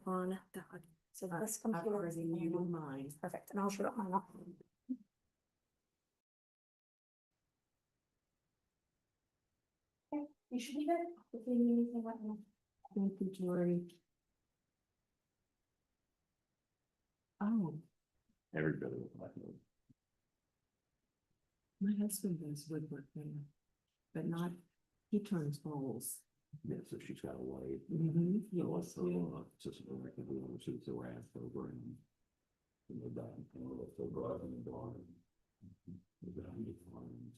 on that. So this I've computer is already muted mine. perfect, and I'll shut it mine off. Okay, you should be good. If you need anything, let me know. Thank you, Jory. Oh, Everybody was like, no. my husband does woodwork there, but not, he turns bowls. Yeah, so she's got a way. Mm-hmm. You know, so, just so I can do it, she's a raft over and the down, so driving the bar.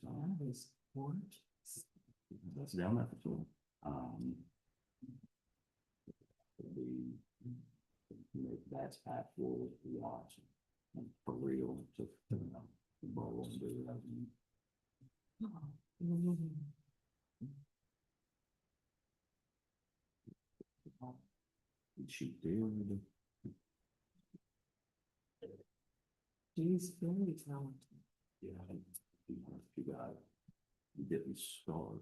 That is gorgeous. That's down there for sure. That's actual watch. For real, just, you know, the bowl and do that. Oh, mm-hmm. She did. She's very talented. Yeah, you got getting started.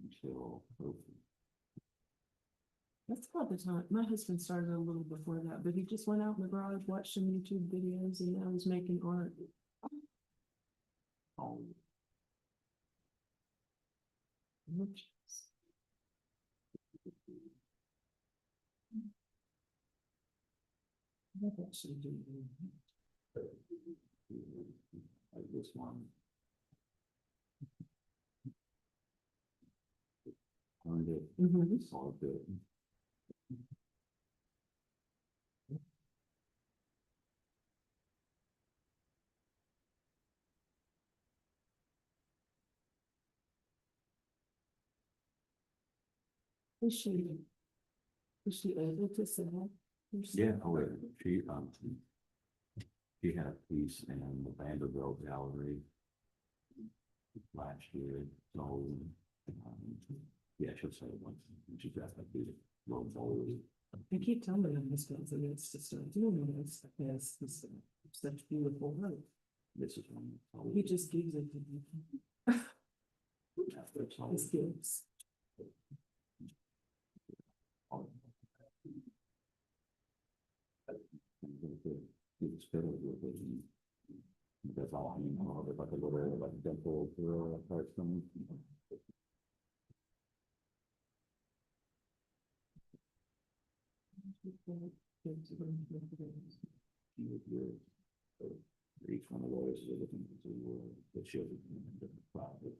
Until That's about the time. My husband started a little before that, but he just went out in the garage, watched some YouTube videos, and now he's making art. oh, Which what actually do like this one. Earned it. Mm-hmm. Saw it. is she able to sell? Yeah, oh, yeah. She had a piece in the Vanderbilt Gallery last year. So, yeah, she'll say it once. She's got that big little bowl. I keep telling him this goes, and it's just doing this. Yes, this such beautiful work. This is one. He just gives it to me. His kids. That's all I mean. If I could go there, like a dental person. Each one of those is looking to the children in different classes.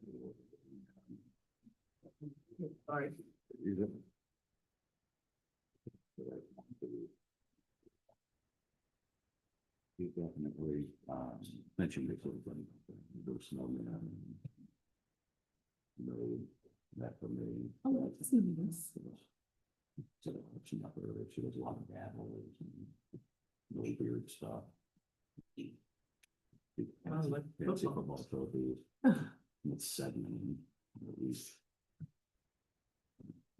All right. He definitely mentioned it, there's no, no, that for me. Oh, that's nice. So she got her, she does a lot of dabbles and no weird stuff. Like football trophies. It's 7 at least.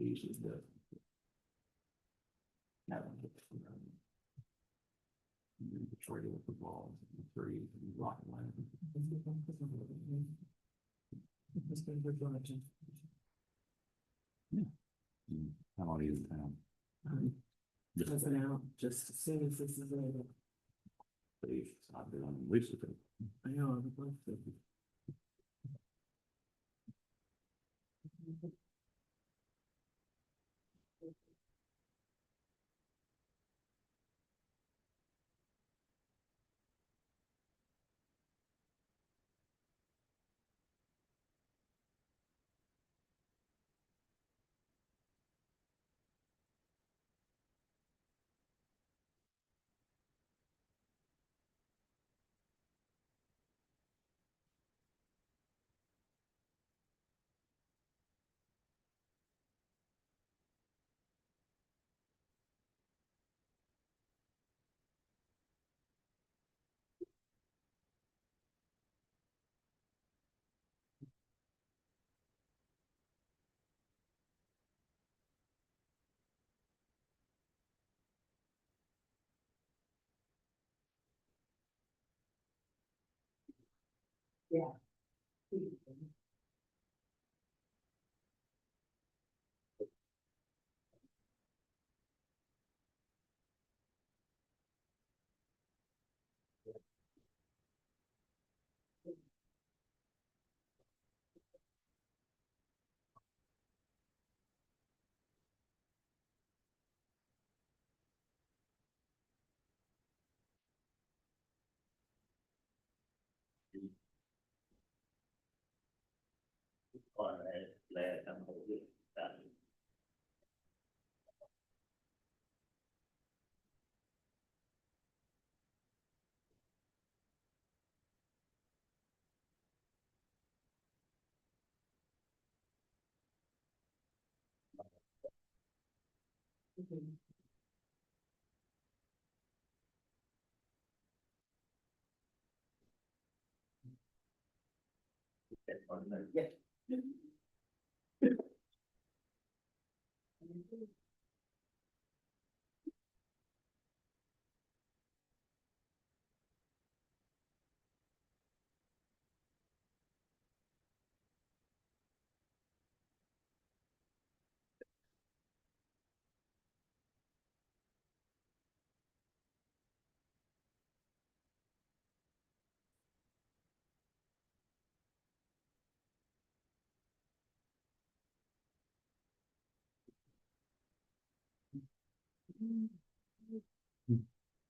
These are the. Detroit with the ball, 3 rocket line. Yeah. How long are you in town? Just an out, just as soon as this is over. I've been on Lisa. I know, I would love to. Yeah.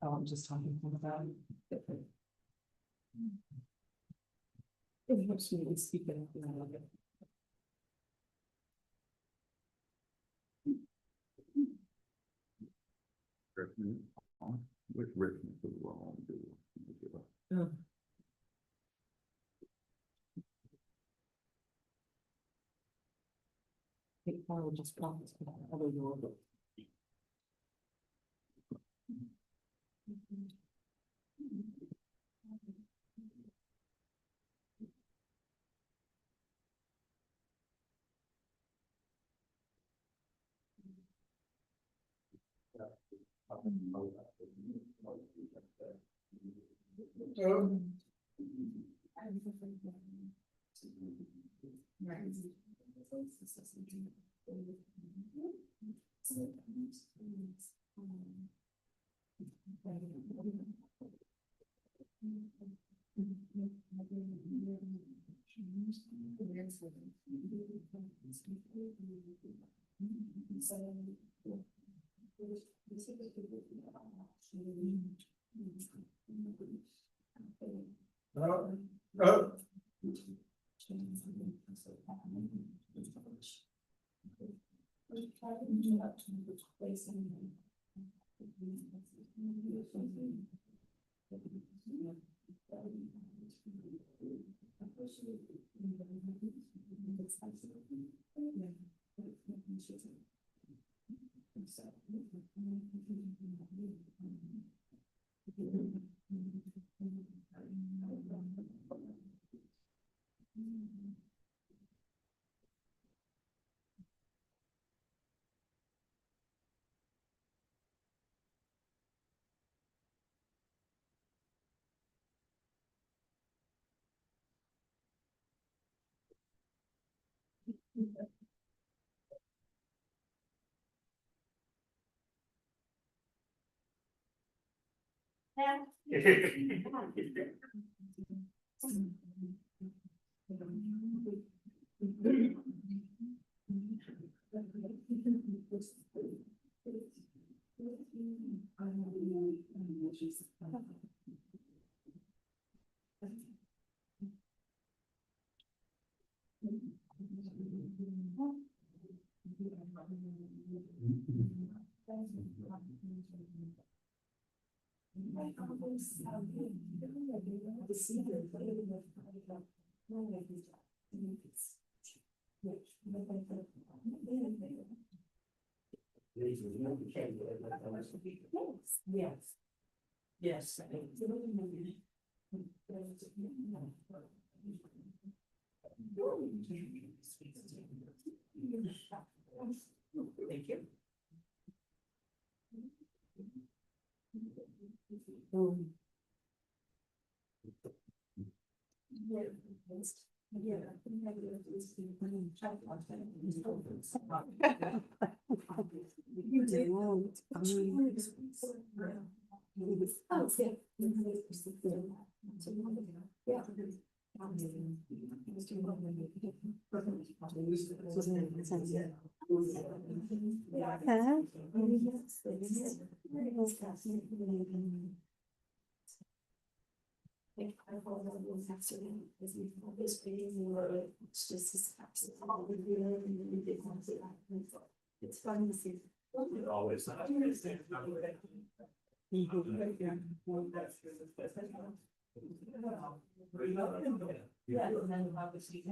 Oh, I'm just talking about. It helps me to speak it up a little bit. Which Richmond is wrong, do. Oh. I think Carl just promised me that other world. Yes. Yes. Thank you. You did. Like, I don't know what's happening, because we have this big, and it's just this absolutely weird, and we did want to see that. It's fun to see. Always. Yeah, and then obviously,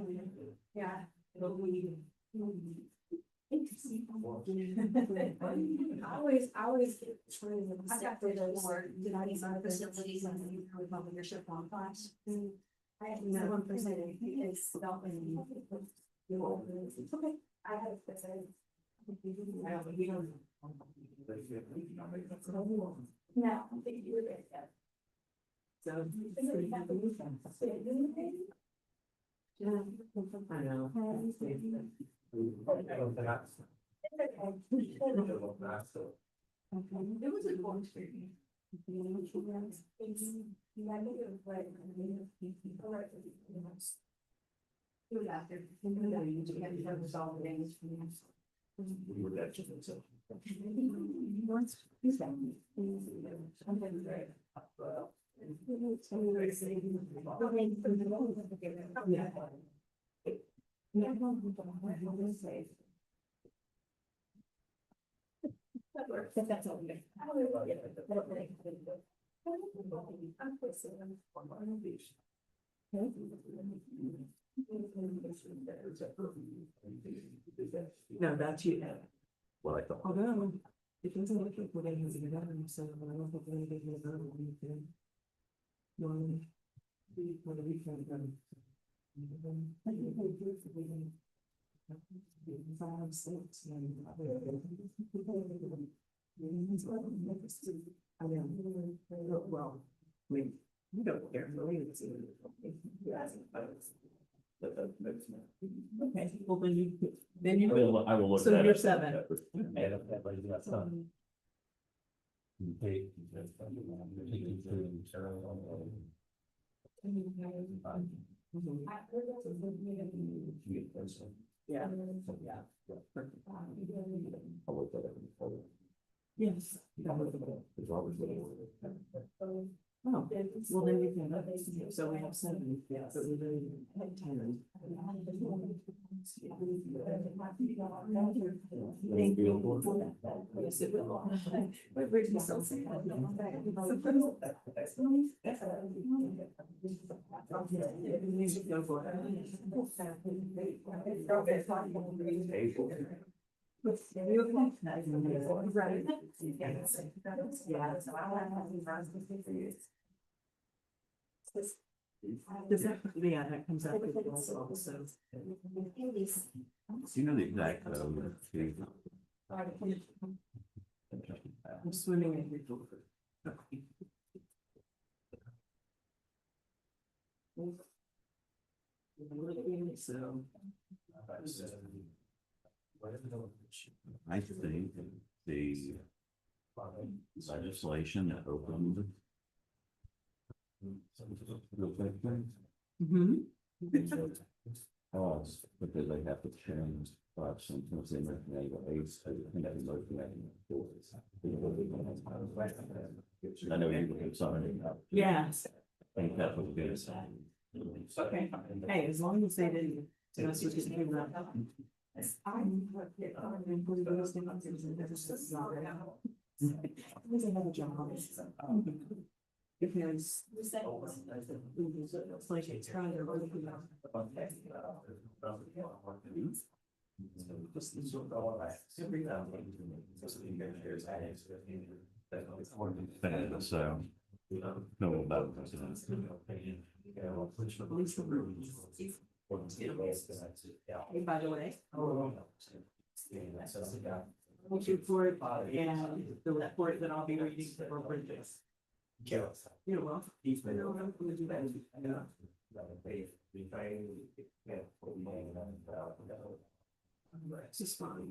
yeah. But we. Interesting. I always get trying to step for those devices and facilities and you know, about leadership on class. I have no 1% is about when it's okay. I have to say. No, I think you were good. So. I know. It was a cool experience. That's all. No, that's you. Well, I thought. Although, it doesn't look like we're getting together, so I don't think we're gonna get together on the weekend. Normally, for the weekend, five, six, and. I know, well, I mean, you don't care, really, it's. Okay, well, then you. I will look. So at you're it. 7. Yeah. I'll look at it. Yes. There's always a little. Oh, well, then we can, so we have 7, yeah, but we really have 10. Thank you. Yes, it will. We're bridging something. Go for it. Right. Yeah. Does that, yeah, that comes out with also, so. Do you know the exact, I'm swimming in your door. So. I think the legislation that opened. Mm-hmm. Because they have to change, sometimes they make AIDS. I know you look at something. Yes. I think that was good. Okay. Hey, as long as they didn't. That's what you do that. Was another job. Because it's like it's trying to work it out. So, no about. At least the room. Hey, by the way. What's your report and the report that I'll be reading for Bridges? You're welcome. It's just fine.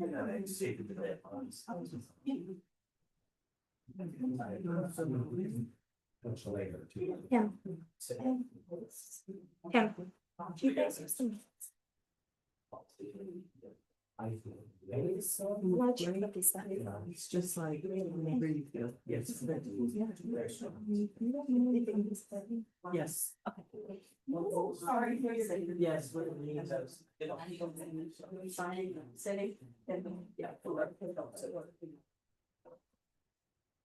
And then. Yeah. Yeah. You guys are some. It's just like, whenever you feel. Yes. Yes. Sorry. Yes. City. Yeah.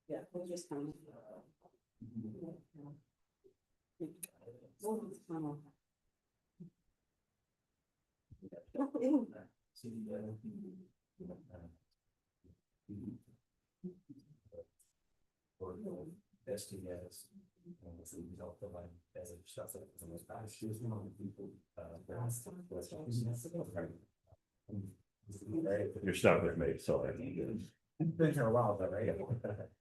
Yeah, we'll just kind of. You're stuck with me, so I can get it. Been here a while, but right?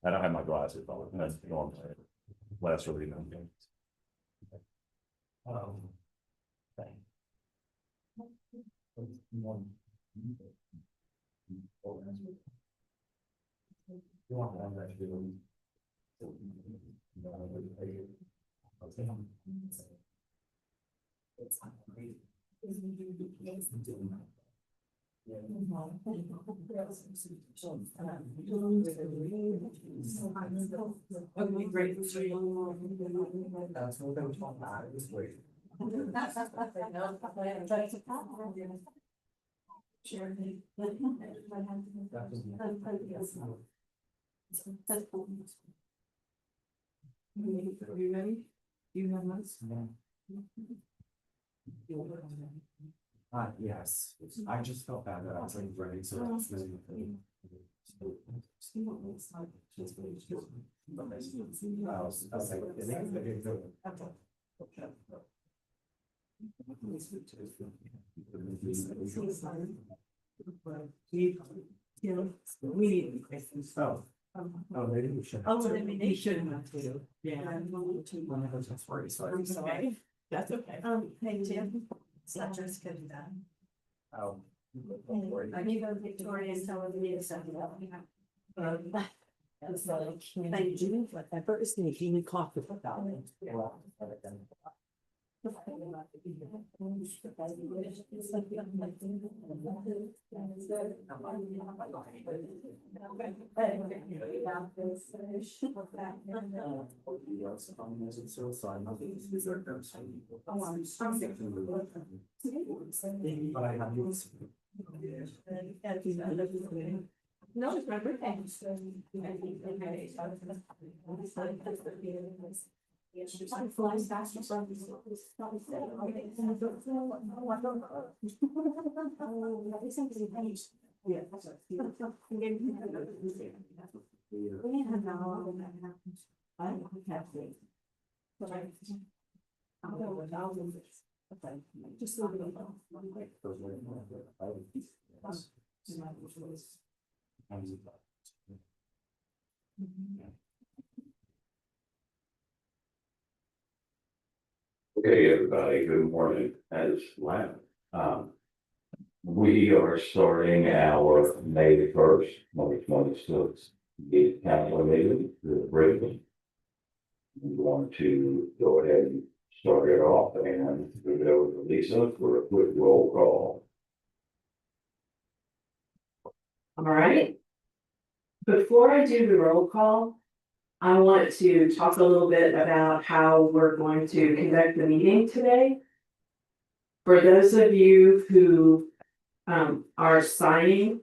I don't have my glasses on, that's normal. Last really no. Okay, great. Are you ready? You have us? Yes, I just felt bad that I was like ready, so that's really. I was like, I think they did good. We need questions. Oh, maybe we should. Oh, then we shouldn't have to. Yeah. I'm sorry. That's okay. Hey, Jim. Sletcher's could do that. Oh. I need those Victoria and tell her we need to send it out. It's like, thank you, whatever is making me cough about it. But I have you. No, it's my birthday. I'm flying faster from this. Just a little Okay, everybody, good morning. As last We are starting our May the first, May 26th, the council meeting, the Rimmell. We want to go ahead and start it off and move it over to Lisa for a quick roll call. All right. Before I do the roll call, I want to talk a little bit about how we're going to conduct the meeting today. For those of you who are signing,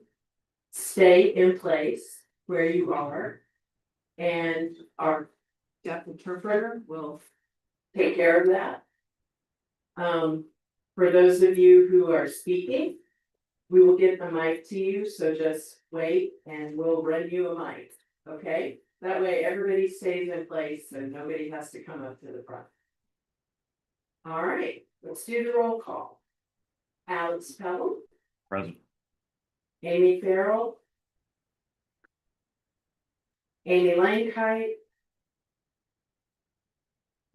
stay in place where you are. And our deaf interpreter will take care of that. For those of you who are speaking, we will get the mic to you, so just wait and we'll run you a mic, okay? That way everybody stays in place and nobody has to come up to the front. All right, let's do the roll call. Alex Pebble. Present. Amy Farrell. Amy Langkite.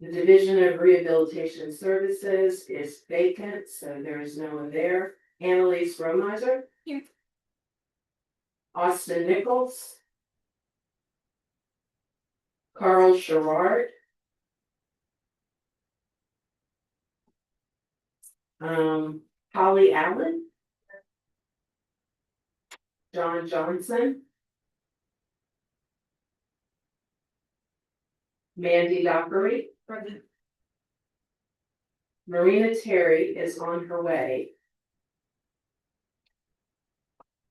The Division of Rehabilitation Services is vacant, so there is no one there. Annalise Romiser. Here. Austin Nichols. Carl Sherrard. Holly Allen. John Johnson. Mandy Dockery. Present. Marina Terry is on her way.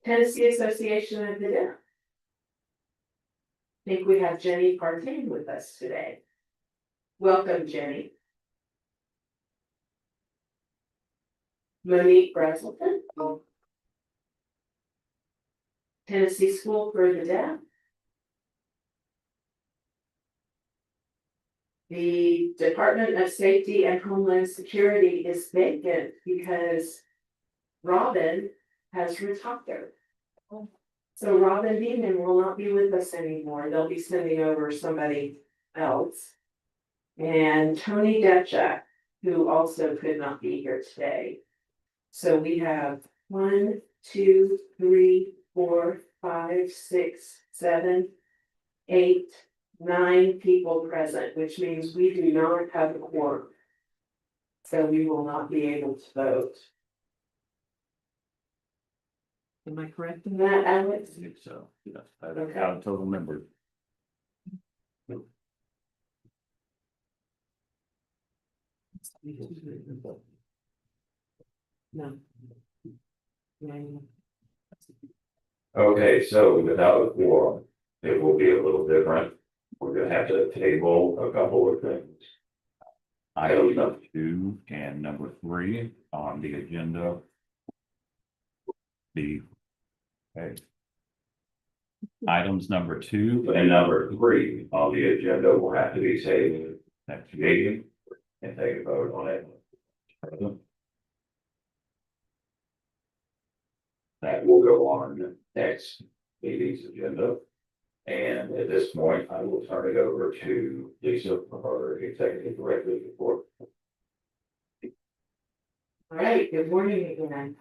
Tennessee Association of the Deaf. I think we have Jenny Partain with us today. Welcome, Jenny. Monique Brazelton. Tennessee School for the Deaf. The Department of Safety and Homeland Security is vacant because Robin has retired. So Robin Beeman will not be with us anymore. They'll be sending over somebody else. And Tony Detchak, who also could not be here today. So we have 1, 2, 3, 4, 5, 6, 7, 8, 9 people present, which means we do not have a quorum. So we will not be able to vote. Am I correct in that, Alex? I think so, yes. Okay. Out of total members. No. Okay, so without a quorum, it will be a little different. We're gonna have to table a couple of things. Item number 2 and number 3 on the agenda. Okay. Items number 2 and number 3 on the agenda will have to be tabled next meeting and take a vote on it. That will go on next meeting's agenda. And at this point, I will turn it over to Lisa for her executive director's report. All right, good morning again.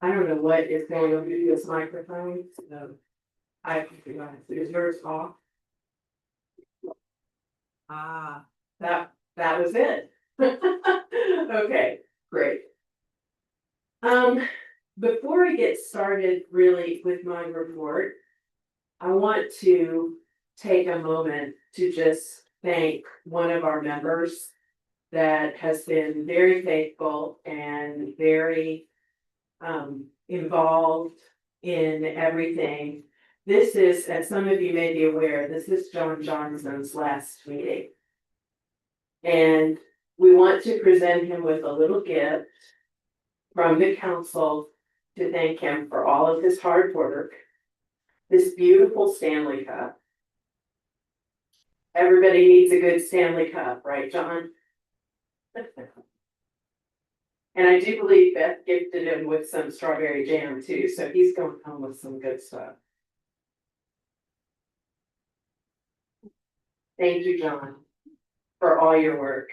I don't know what is going on with this microphone, so is yours off? Ah, that was it. Okay, great. Before I get started really with my report, I want to take a moment to just thank one of our members that has been very faithful and very involved in everything. This is, as some of you may be aware, this is John Johnson's last meeting. And we want to present him with a little gift from the council to thank him for all of his hard work. This beautiful Stanley Cup. Everybody needs a good Stanley Cup, right, John? And I do believe Beth gifted him with some strawberry jam too, so he's going home with some good stuff. Thank you, John, for all your work.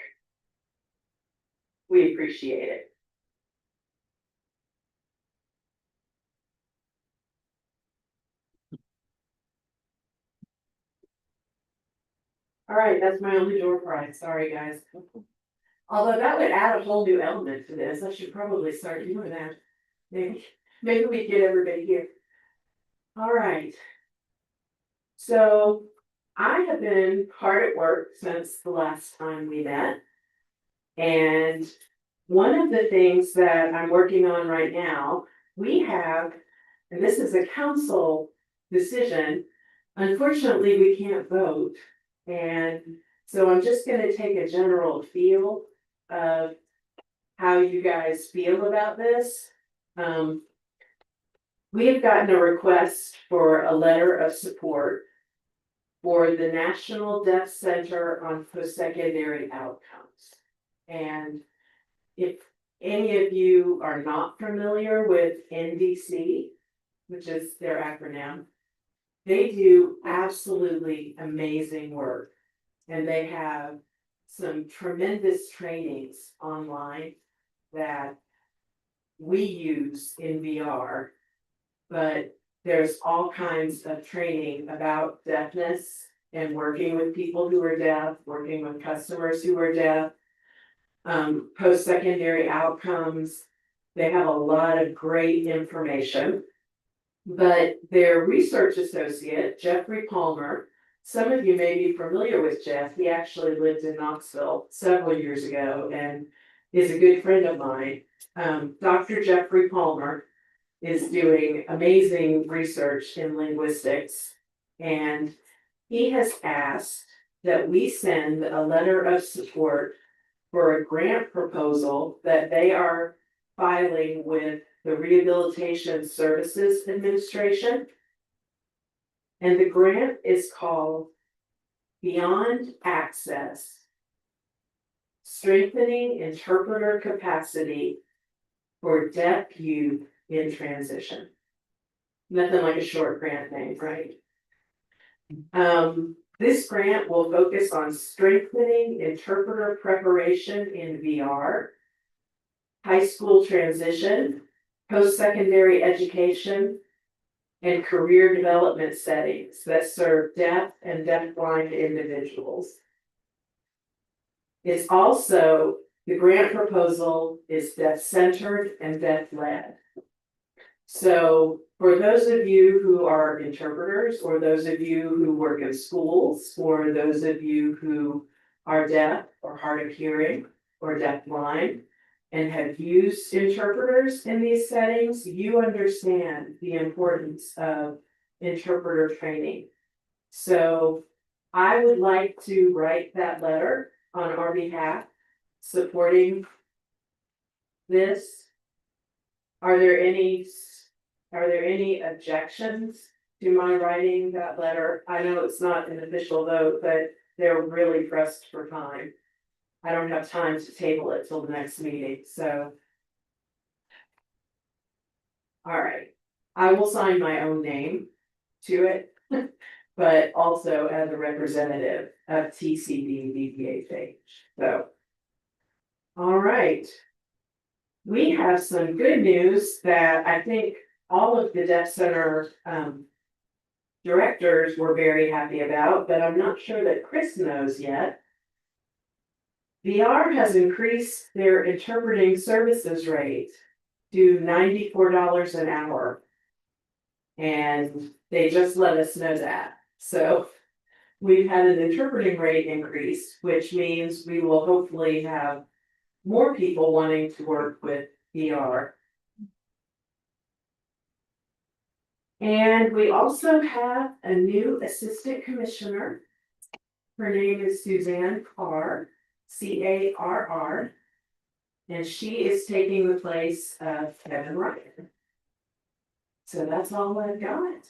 We appreciate it. All right, that's my only door prize. Sorry, guys. Although that would add a whole new element to this. I should probably start doing that. Maybe we get everybody here. All right. So I have been hard at work since the last time we met. And one of the things that I'm working on right now, we have, and this is a council decision. Unfortunately, we can't vote. And so I'm just gonna take a general feel of how you guys feel about this. We have gotten a request for a letter of support for the National Deaf Center on Post-Secondary Outcomes. And if any of you are not familiar with NDC, which is their acronym, they do absolutely amazing work. And they have some tremendous trainings online that we use in VR, but there's all kinds of training about deafness and working with people who are deaf, working with customers who are deaf, post-secondary outcomes. They have a lot of great information, but their research associate, Jeffrey Palmer, some of you may be familiar with Jeff. He actually lived in Knoxville several years ago and is a good friend of mine. Dr. Jeffrey Palmer is doing amazing research in linguistics, and he has asked that we send a letter of support for a grant proposal that they are filing with the Rehabilitation Services Administration. And the grant is called Beyond Access, Strengthening Interpreter Capacity for Deaf Youth in Transition. Nothing like a short grant name, right? This grant will focus on strengthening interpreter preparation in VR, high school transition, post-secondary education, and career development settings that serve deaf and deafblind individuals. It's also, the grant proposal is deaf-centered and deaf-led. So for those of you who are interpreters, or those of you who work in schools, or those of you who are deaf or hard of hearing or deafblind and have used interpreters in these settings, you understand the importance of interpreter training. So I would like to write that letter on our behalf, supporting this. Are there any objections to my writing that letter? I know it's not an official vote, but they're really pressed for time. I don't have time to table it till the next meeting, so. All right, I will sign my own name to it, but also as a representative of TCD DPHH, so. All right. We have some good news that I think all of the Deaf Center directors were very happy about, but I'm not sure that Chris knows yet. VR has increased their interpreting services rate to $94 an hour. And they just let us know that. So we've had an interpreting rate increase, which means we will hopefully have more people wanting to work with VR. And we also have a new assistant commissioner. Her name is Suzanne Carr, C-A-R-R, and she is taking the place of Kevin Ryan. So that's all I've got.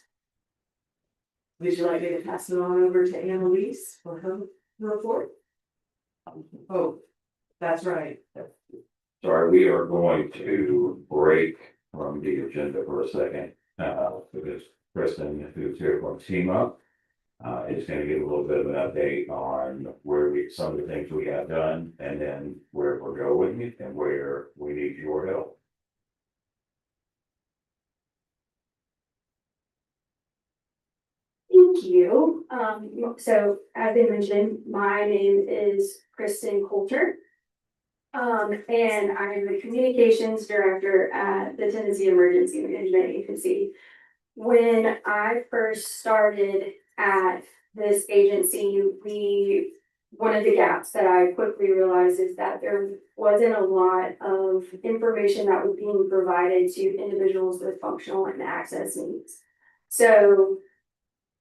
Would you like me to pass it on over to Annalise for her report? Oh, that's right. Sorry, we are going to break from the agenda for a second, because Kristen, who's here from Team Up, is gonna give a little bit of an update on some of the things we have done, and then where we're going and where we need your help. Thank you. you. So as I mentioned, my name is Kristen Coulter. And I am the communications director at the Tennessee Emergency Management Agency. When I first started at this agency, one of the gaps that I quickly realized is that there wasn't a lot of information that was being provided to individuals with functional and access needs. So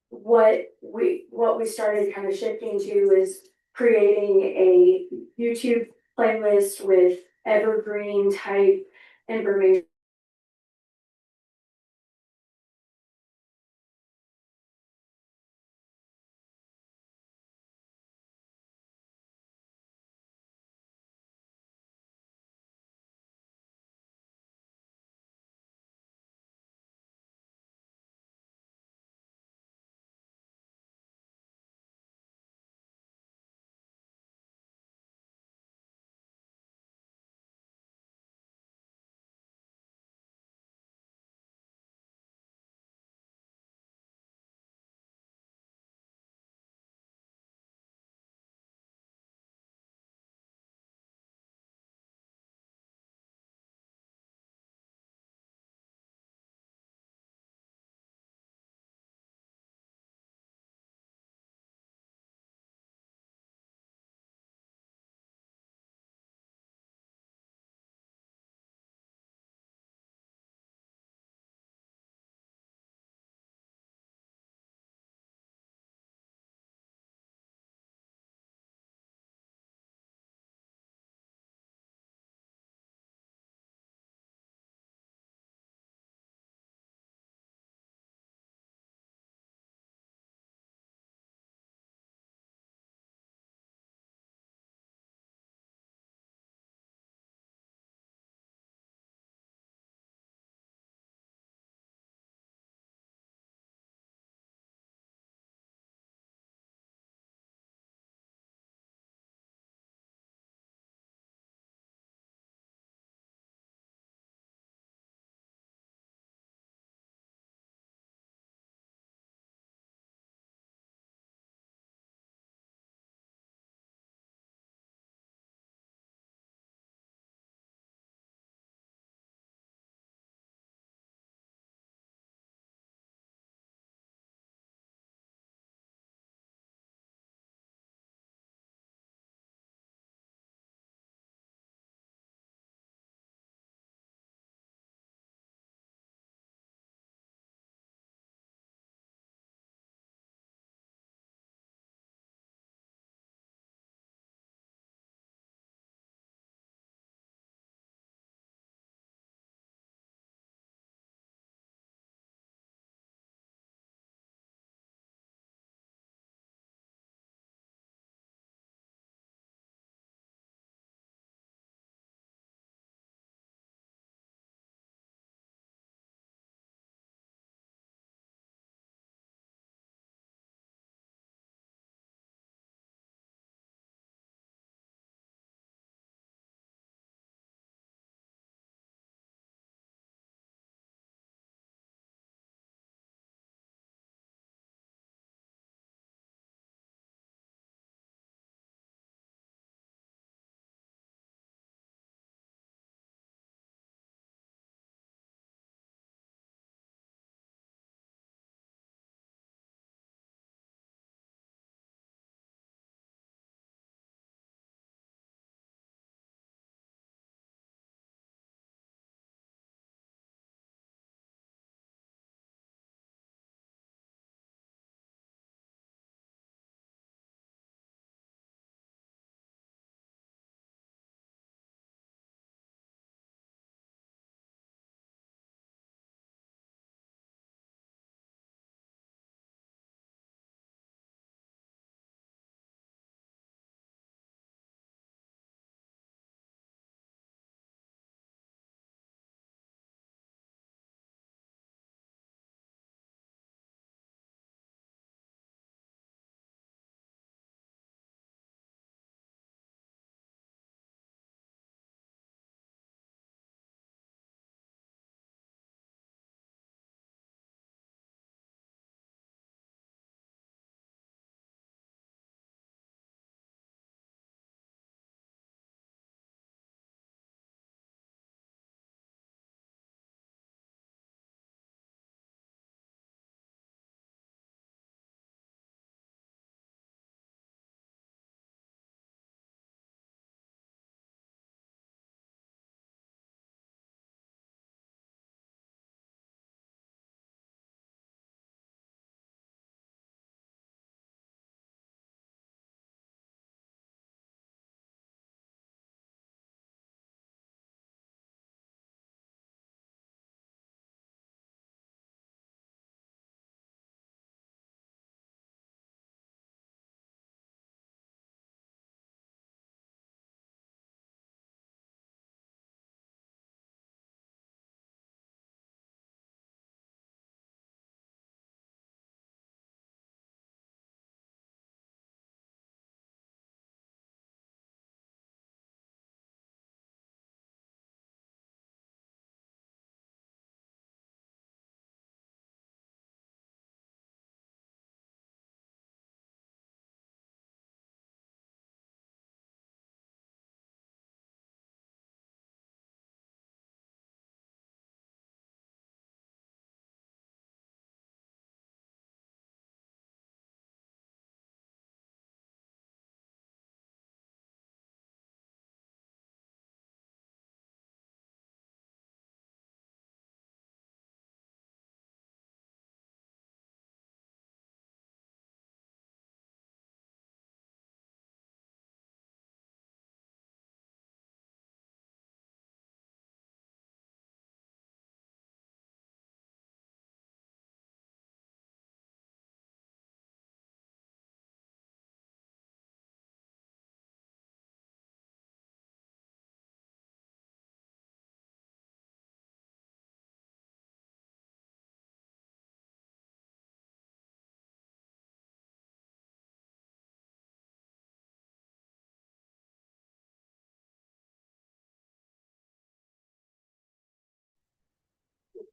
what we started kind of shifting to is creating a YouTube playlist with evergreen type information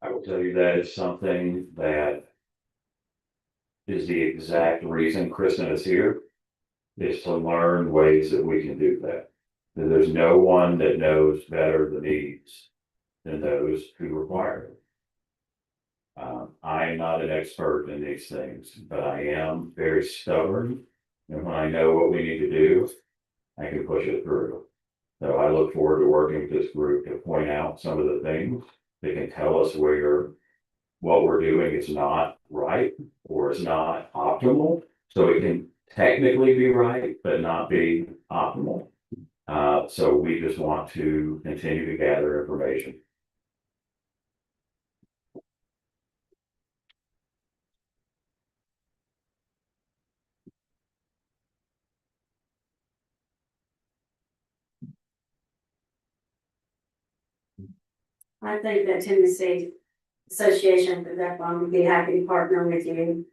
I will tell you that is something that is the exact reason Kristen is here, is to learn ways that we can do that. And there's no one that knows better the needs than those who require it. I am not an expert in these things, but I am very stubborn. And when I know what we need to do, I can push it through. So I look forward to working with this group to point out some of the things that can tell us where what we're doing is not right or is not optimal. So it can technically be right, but not be optimal. So we just want to continue to gather information. I think that Tennessee Association for Deaf would be happy to partner with you.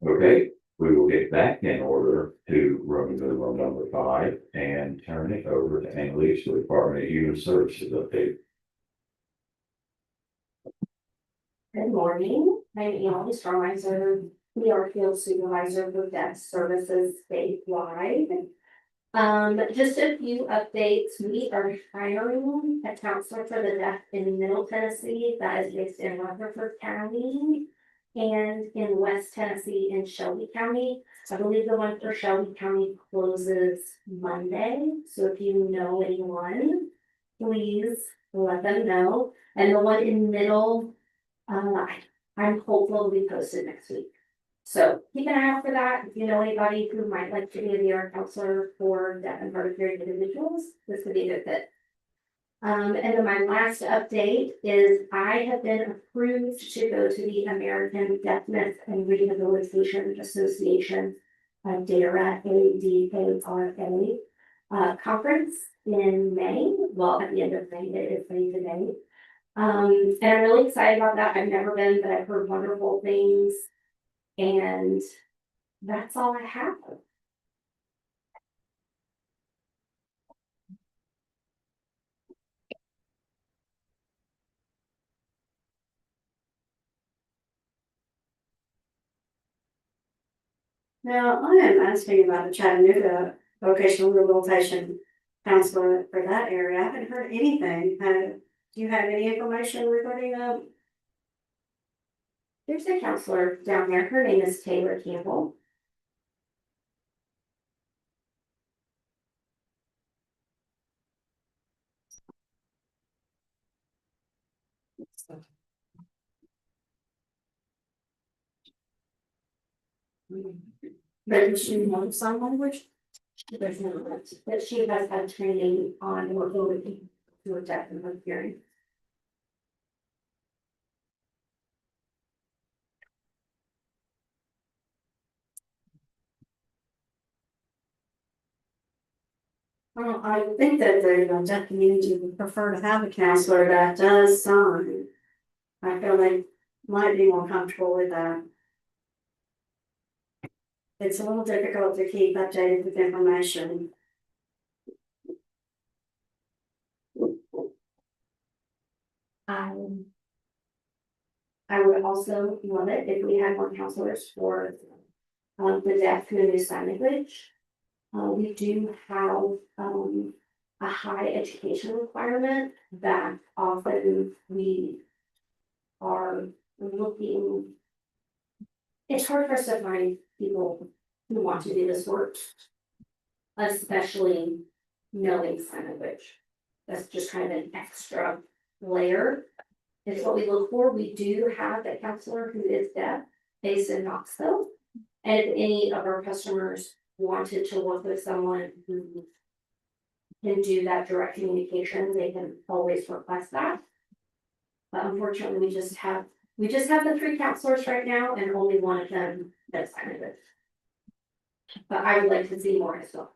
Okay, we will get back in order to room number 5 and turn it over to Annalise, the Department of Human Services update. Good morning, I'm Annalise Stromizer, PR Field Supervisor for Deaf Services statewide. Just a few updates. We are hiring a counselor for the deaf in Middle Tennessee that is based in Rutherford County and in West Tennessee in Shelby County. I believe the one for Shelby County closes Monday, so if you know anyone, please let them know. And the one in Middle, I'm hopeful will be posted next week. So keep an eye out for that. If you know anybody who might like to be a VR counselor for deaf and hard of hearing individuals, this could be a good fit. And then my last update is I have been approved to go to the American Deafness and Rehabilitation Association, DARA, ADARA, conference in May. Well, at the end of May, it is May today. And I'm really excited about that. I've never been, but I've heard wonderful things. And that's all I have. Now, I am asking about the Chattanooga vocational rehabilitation counselor for that area. I haven't heard anything. Do you have any information regarding that? There's a counselor down there. Her name is Taylor Campbell. But she knows sign language? She does not, but she has had training on mobility to a deaf and hard of hearing. Well, I would think that the deaf community would prefer to have a counselor that does sign. I feel they might be more comfortable with that. It's a little difficult to keep updated with information. I would also love it if we had more counselors for the deaf who use sign language. We do have a high education requirement that often we are looking. It's hard for us to find people who want to do this work, especially knowing sign language. That's just kind of an extra layer. It's what we look for. We do have a counselor who is deaf based in Knoxville. And if any of our customers wanted to work with someone who can do that direct communication, they can always request that. But unfortunately, we just have the 3 counselors right now, and only one of them does sign language. But I would like to see more as well.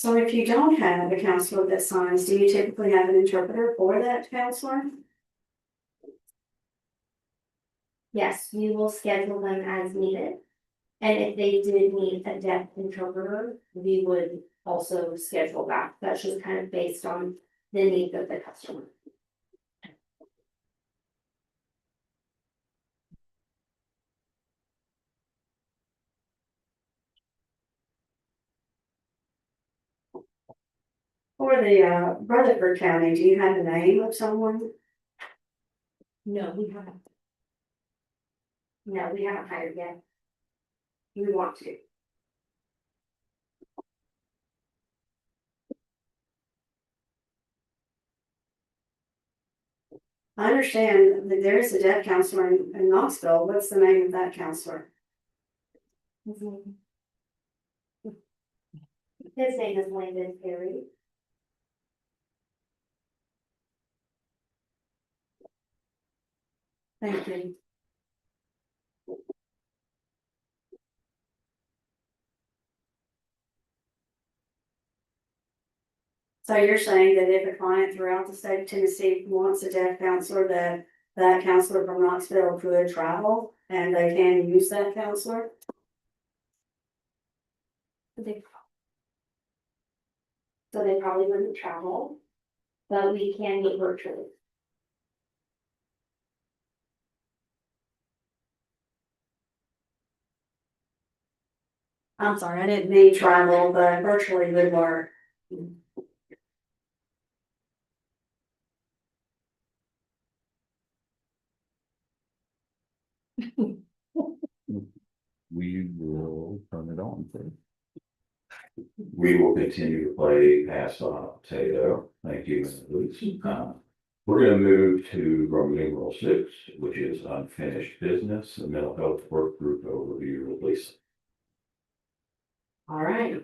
So if you don't have a counselor that signs, do you typically have an interpreter for that counselor? Yes, we will schedule them as needed. And if they did need a deaf interpreter, we would also schedule that. That's just kind of based on the needs of the customer. For the Rutherford County, do you have the name of someone? No, we haven't. No, we haven't hired yet. We want to. I understand that there is a deaf counselor in Knoxville. What's the name of that counselor? His name is Landon Perry. Thank you. So you're saying that if a client throughout the state of Tennessee wants a deaf counselor, that counselor from Knoxville could travel and they can use that counselor? So they probably wouldn't travel, but we can meet virtually. I'm sorry, I didn't mean travel, but virtually would work. We will turn it on, please. We will continue to play Pass on Potato. Thank you, Luce. We're gonna move to Roman numeral 6, which is unfinished business, the mental health work group overview with Lisa. All right.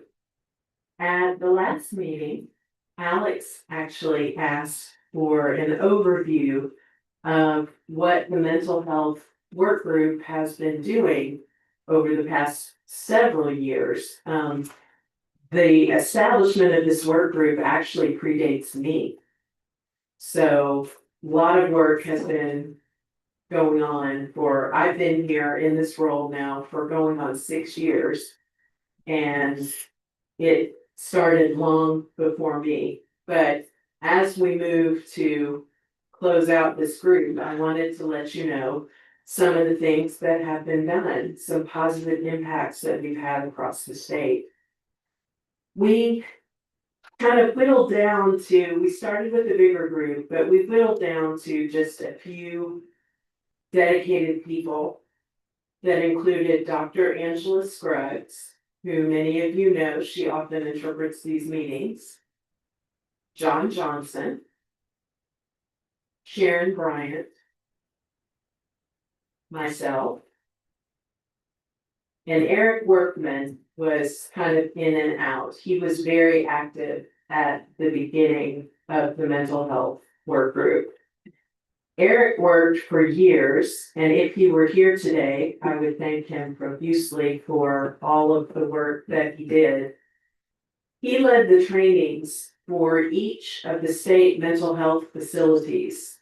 At the last meeting, Alex actually asked for an overview of what the mental health work group has been doing over the past several years. The establishment of this work group actually predates me. So a lot of work has been going on I've been here in this role now for going on 6 years. And it started long before me, but as we move to close out this group, I wanted to let you know some of the things that have been done, some positive impacts that we've had across the state. We kind of whittled down we started with a bigger group, but we whittled down to just a few dedicated people that included Dr. Angela Scruggs, who many of you know, she often interprets these meetings, John Johnson, Sharon Bryant, myself, and Eric Workman was kind of in and out. He was very active at the beginning of the mental health work group. Eric worked for years, and if he were here today, I would thank him profusely for all of the work that he did. He led the trainings for each of the state mental health facilities.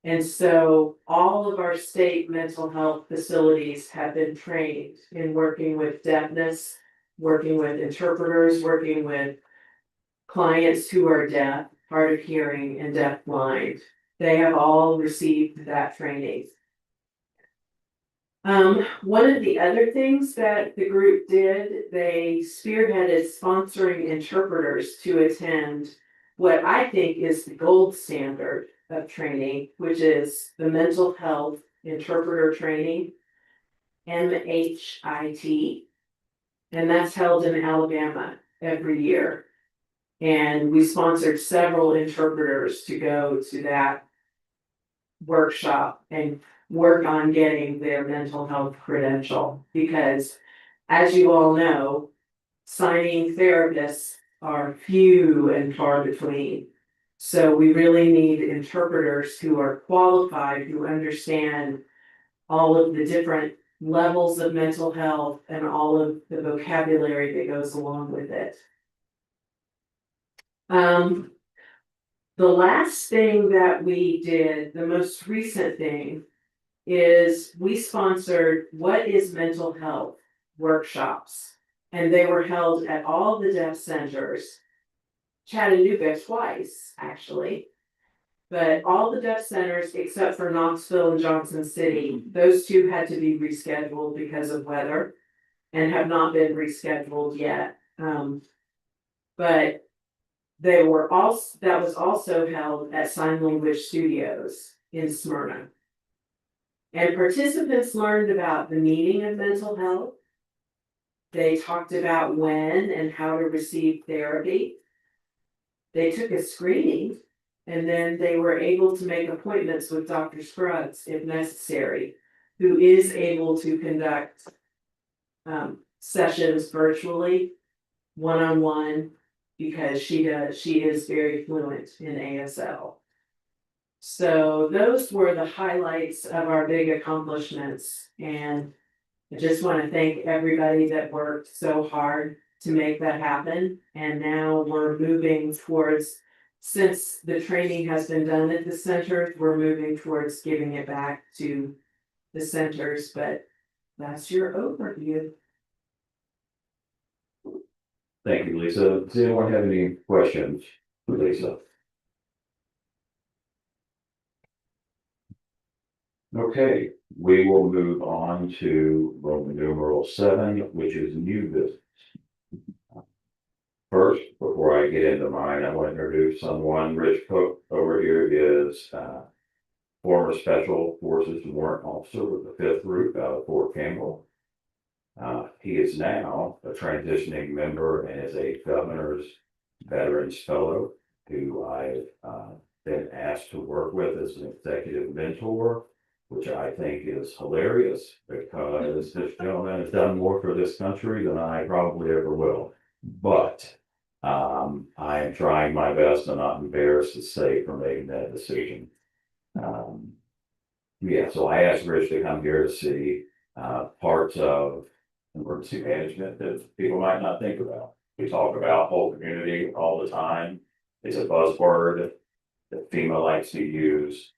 And so all of our state mental health facilities have been trained in working with deafness, working with interpreters, working with clients who are deaf, hard of hearing, and deafblind. They have all received that training. One of the other things that the group did, they spearheaded sponsoring interpreters to attend what I think is the gold standard of training, which is the mental health interpreter training, MHIT, and that's held in Alabama every year. And we sponsored several interpreters to go to that workshop and work on getting their mental health credential, because as you all know, signing therapists are few and far between. So we really need interpreters who are qualified, who understand all of the different levels of mental health and all of the vocabulary that goes along with it. The last thing that we did, the most recent thing, is we sponsored What is Mental Health workshops. And they were held at all the deaf centers. Chattanooga twice, actually. But all the deaf centers except for Knoxville and Johnson City, those two had to be rescheduled because of weather and have not been rescheduled yet. But they were also, that was also held at Sign Language Studios in Smyrna. And participants learned about the meaning of mental health. They talked about when and how to receive therapy. They took a screening, and then they were able to make appointments with Dr. Scruggs if necessary, who is able to conduct sessions virtually, one-on-one, because she is very fluent in ASL. So those were the highlights of our big accomplishments, and I just want to thank everybody that worked so hard to make that happen. And now we're moving towards, since the training has been done at the center, we're moving towards giving it back to the centers, but that's your overview. Thank you, Lisa. Does anyone have any questions for Lisa? Okay, we will move on to Roman numeral 7, which is new business. First, before I get into mine, I want to introduce someone. Rich Cook over here is former Special Forces Warrant Officer with the 5th Group out of Fort Campbell. He is now a transitioning member and is a Governor's Veterans Fellow, who I've been asked to work with as an executive mentor, which I think is hilarious because this gentleman has done more for this country than I probably ever will. But I am trying my best and not embarrassed to say for making that decision. Yeah, so I asked Rich to come here to see parts of emergency management that people might not think about. We talk about whole community all the time. It's a buzzword that FEMA likes to use,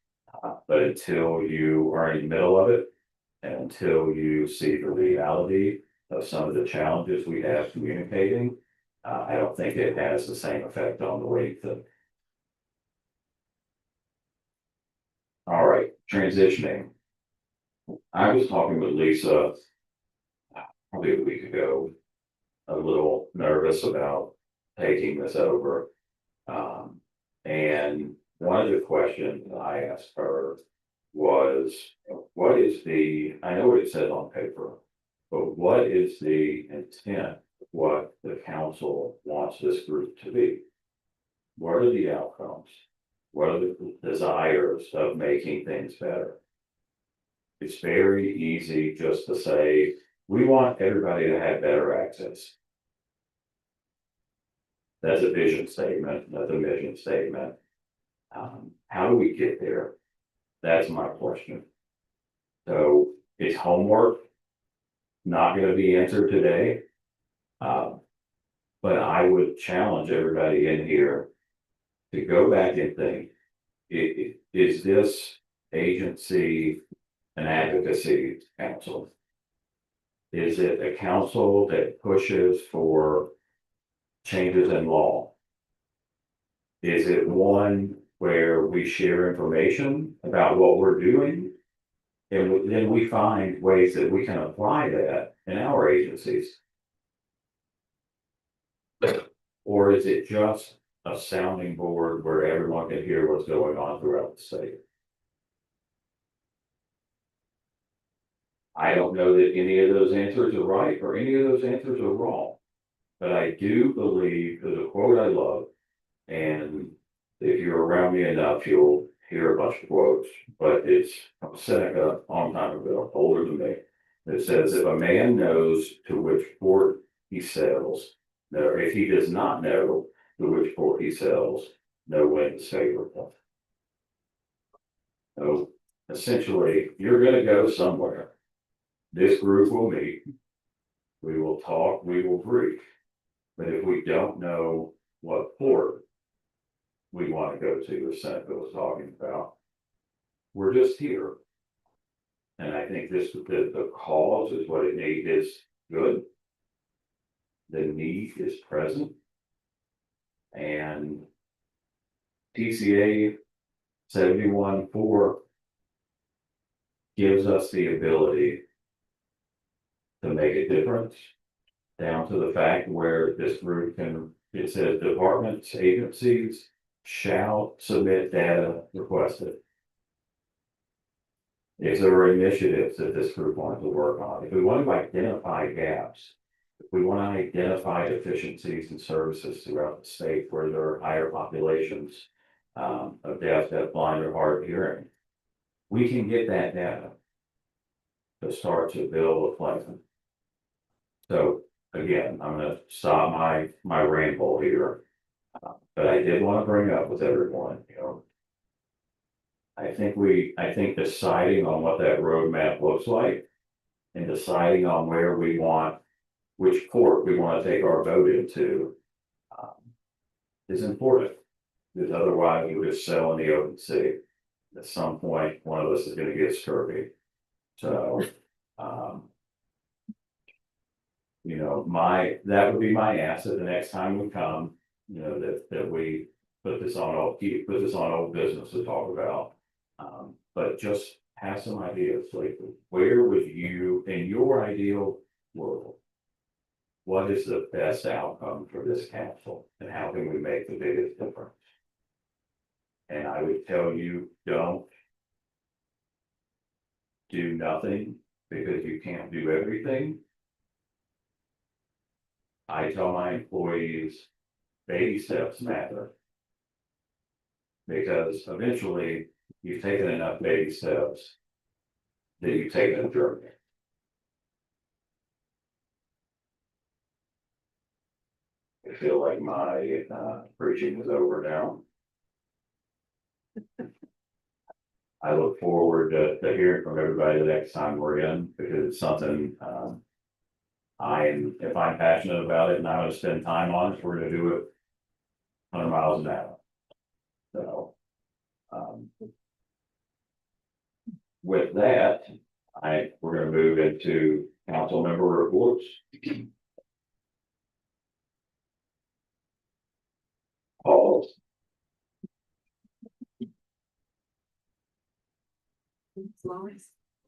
but until you are in the middle of it, and until you see the reality of some of the challenges we have communicating, I don't think it has the same effect on the way you think. All right, transitioning. I was talking with Lisa probably a week ago, a little nervous about taking this over. And one of the questions I asked her was, what is the, I know what it says on paper, but what is the intent of what the council wants this group to be? What are the outcomes? What are the desires of making things better? It's very easy just to say, we want everybody to have better access. That's a vision statement, that's a mission statement. How do we get there? That's my question. So it's homework, not going to be answered today. But I would challenge everybody in here to go back and think, is this agency an advocacy council? Is it a council that pushes for changes in law? Is it one where we share information about what we're doing, and then we find ways that we can apply that in our agencies? Or is it just a sounding board where everyone can hear what's going on throughout the state? I don't know that any of those answers are right or any of those answers are wrong, but I do believe there's a quote I love, and if you're around me enough, you'll hear a bunch of quotes, but it's from Seneca, a long time ago, older than me. It says, if a man knows to which port he sails, or if he does not know to which port he sails, no wind is favorable. So essentially, you're going to go somewhere. This group will meet, we will talk, we will brief. But if we don't know what port go to, the Seneca was talking about. We're just here. And I think the cause is what it needs is good. The need is present. And TCA 71-4 gives us the ability to make a difference, down to the fact where this group can, it says departments, agencies shall submit data requested. If there are initiatives that this group wants to work on, if we want to identify gaps, if we want to identify deficiencies in services throughout the state where there are higher populations of deaf, blind, or hard of hearing, we can get that data to start to build a plan. So again, I'm going to stop my ramble here, but I did want to bring up with everyone, I think deciding on what that roadmap looks like and deciding on where we want, which court we want to take our vote into, is important. Because otherwise we just settle in the open sea. At some point, one of us is going to get scurvy. So, that would be my ask that the next time we come, that we put this on old business to talk about. But just have some ideas, like where would you, in your ideal world, what is the best outcome for this council and how can we make the biggest difference? And I would tell you, don't do nothing because you can't do everything. I tell my employees, baby steps matter. Because eventually you've taken enough baby steps that you've taken a journey. I feel like my preaching is over now. I look forward to hearing from everybody the next time we're in, because it's something if I'm passionate about it and I want to spend time on it, we're going to do it 100 miles an hour. So, with that, we're going to move into council member reports. Paul.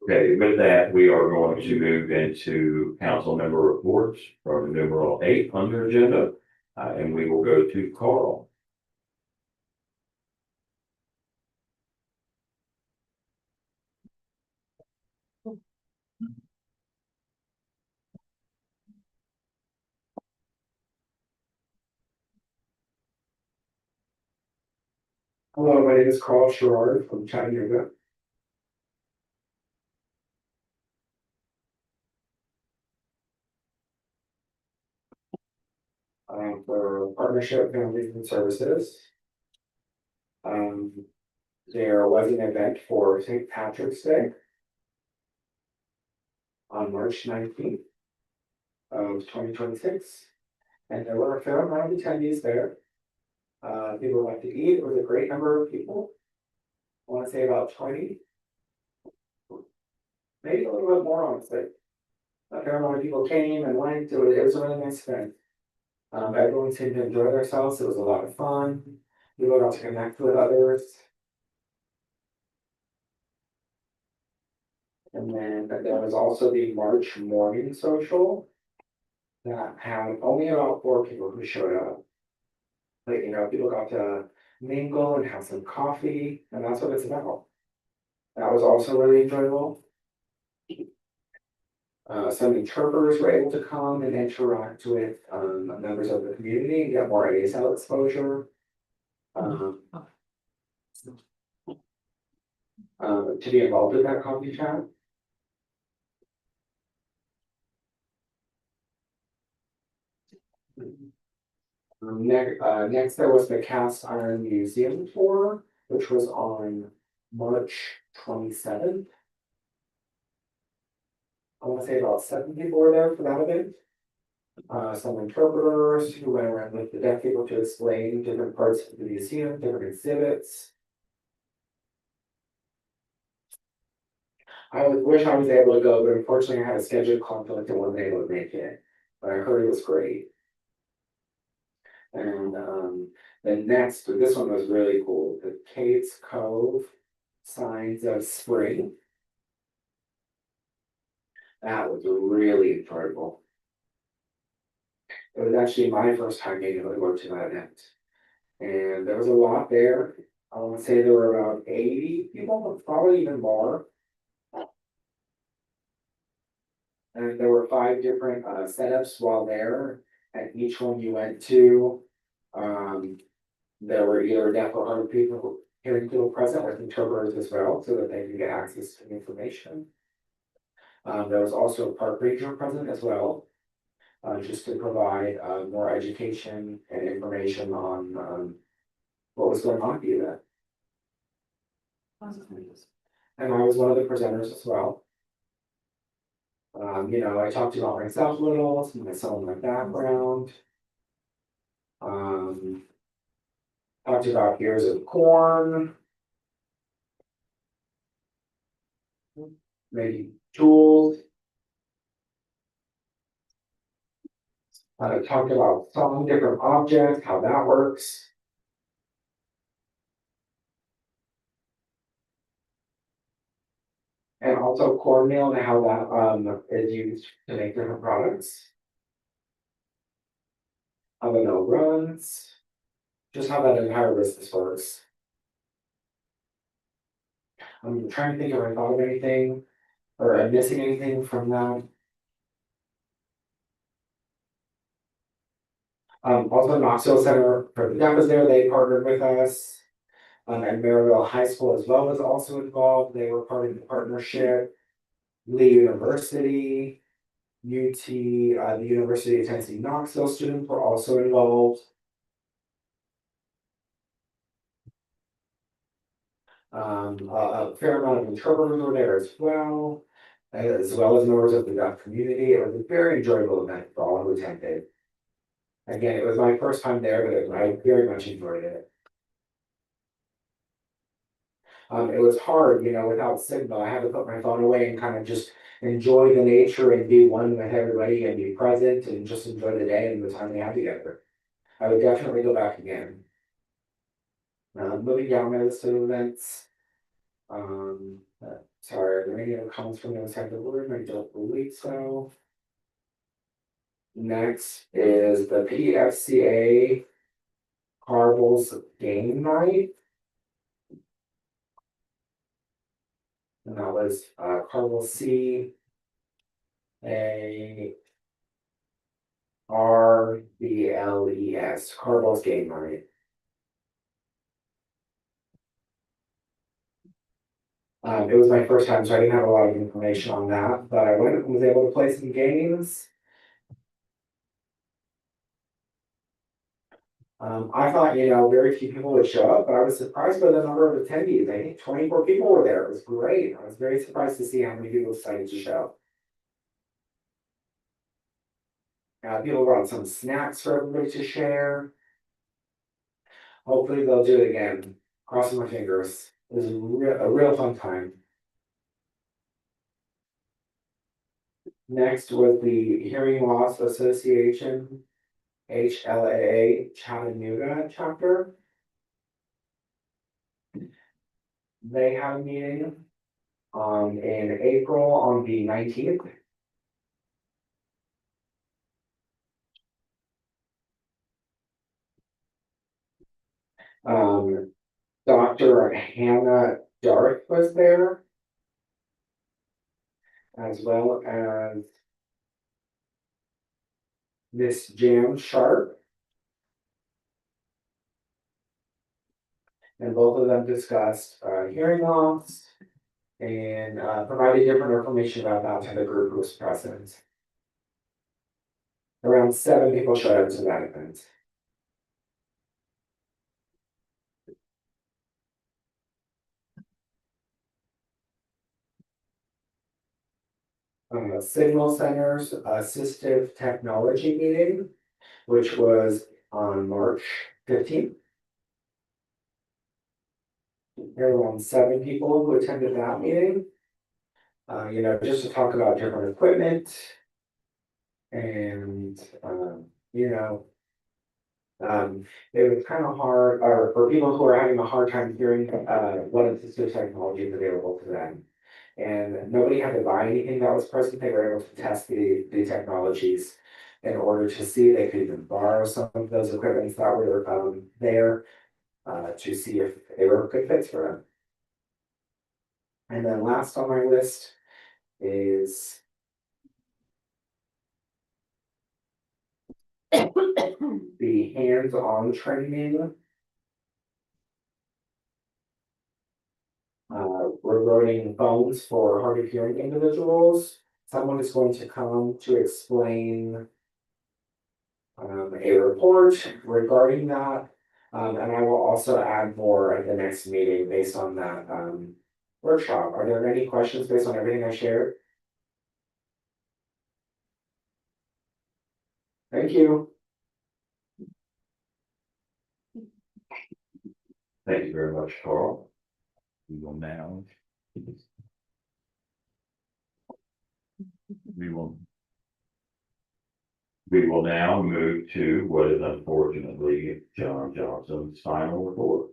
Okay, with that, we are going to move into council member reports from numeral 8 under agenda, and we will go to Carl. Hello, my name is Carl Sherrard from Chattanooga. For Partnership Families and Services. There was an event for St. Patrick's Day on March 19th of 2026, and there were a fair amount of attendees there. People went to eat. It was a great number of people. I want to say about 20, maybe a little bit more, honestly. A fair amount of people came and went. It was a really nice event. Everyone seemed to enjoy themselves. It was a lot of fun. People got to connect with others. And then there was also the March morning social that had only about 4 people who showed up. But people got to mingle and have some coffee, and that's what it's about. That was also really enjoyable. Some interpreters were able to come and interact with members of the community and get more ASL exposure. To be involved in that coffee chat. Next there was the Cast Iron Museum tour, which was on March 27th. I want to say about 7 people were there for that event. some interpreters who went around with the deaf people to explain different parts of the museum, different exhibits. I would wish I was able to go, but unfortunately I had a scheduled conflict and wasn't able to make it. But I heard it was great. And the next, this one was really cool. The Kate's Cove Signs of Spring. That was really enjoyable. It was actually my first time being able to go to that event. And there was a lot there. I want to say there were about 80 people, but probably even more. And there were 5 different setups while there. And each one you went to, there were either deaf or hard people, hearing people present with interpreters as well, so that they could get access to the information. There was also a park ranger present as well, just to provide more education and information on what was going on at the event. And I was one of the presenters as well. I talked about myself a little, some of my background. Talked about ears of corn. Maybe tools. Talked about some different objects, how that works. And also cornmeal and how that is used to make different products. How the mill runs. Just how that entire business works. I'm trying to think if I thought of anything or I'm missing anything from that. Also Knoxville Center for the Deaf was there, they partnered with us. And Maryville High School as well was also involved, they were part of the partnership. Lee University, UT, the University of Tennessee Knoxville students were also involved. A fair amount of interpreters were there as well as members of the deaf community. It was a very enjoyable event for all who attended. Again, it was my first time there, but I very much enjoyed it. It was hard, without signal. I had to put my phone away and kind of just enjoy the nature and be one with everybody and be present and just enjoy the day and the time we had together. I would definitely go back again. Moving down my list of events. Sorry, are there any other comments from the other side of the room? I don't believe so. Next is the PFCA Carvel's game night. And that was Carvel C A R B L E S, Carvel's game night. It was my first time, so I didn't have a lot of information on that, but I went and was able to play some games. I thought, very few people would show up, but I was surprised by the number of attendees. I think 24 people were there. It was great. I was very surprised to see how many people decided to show. People brought some snacks for everybody to share. Hopefully they'll do it again. Crossing my fingers. It was a real fun time. Next was the Hearing Loss Association, HLAA Chattanooga chapter. They had a meeting in April on the 19th. Dr. Hannah Darth was there, as well as Miss Jan Sharp. And both of them discussed hearing loss and provided different information about that to the group who was present. Around 7 people showed up to that event. Signal Center's Assistive Technology meeting, which was on March 15th. There were 7 people who attended that meeting. Just to talk about different equipment. And, you know, it was kind of hard, or for people who are having a hard time hearing, what assistive technology is available to them. And nobody had to buy anything that was present, they were able to test the technologies in order to see if they could even borrow some of those equipments that were, there, to see if they were good fits for them. And then last on my list is the hands-on training. We're running phones for hard of hearing individuals. Someone is going to come to explain a report regarding that. And I will also add more at the next meeting based on that workshop. Are there any questions based on everything I shared? Thank you. Thank you very much, Carl. We will now. We will now move to what is unfortunately John Johnson's final report.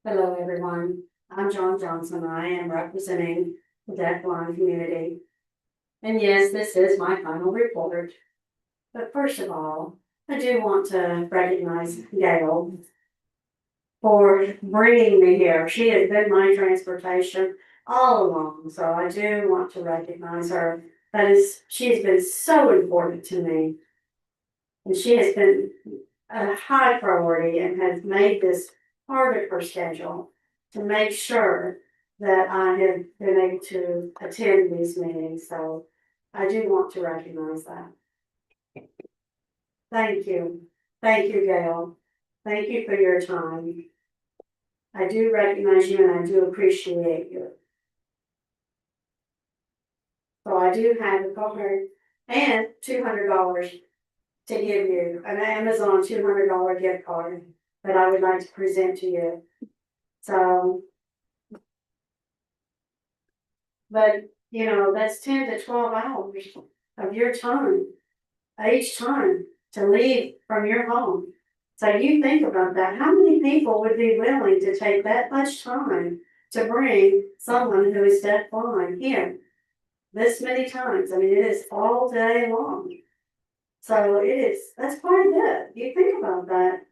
Hello, everyone. I'm John Johnson. I am representing the deafblind community. And yes, this is my final report. But first of all, I do want to recognize Gail for bringing me here. She has been my transportation all along, so I do want to recognize her. She has been so important to me. And she has been a high priority and has made this part of her schedule to make sure that I have been able to attend these meetings. So I do want to recognize that. Thank you. Thank you, Gail. Thank you for your time. I do recognize you and I do appreciate you. So I do have a card and $200 to give you, an Amazon $200 gift card that I would like to present to you. So, but that's 10 to 12 hours of your time each time to leave from your home. So you think about that. How many people would be willing to take that much time to bring someone who is deafblind here this many times? I mean, it is all day long. So that's quite a bit. You think about that.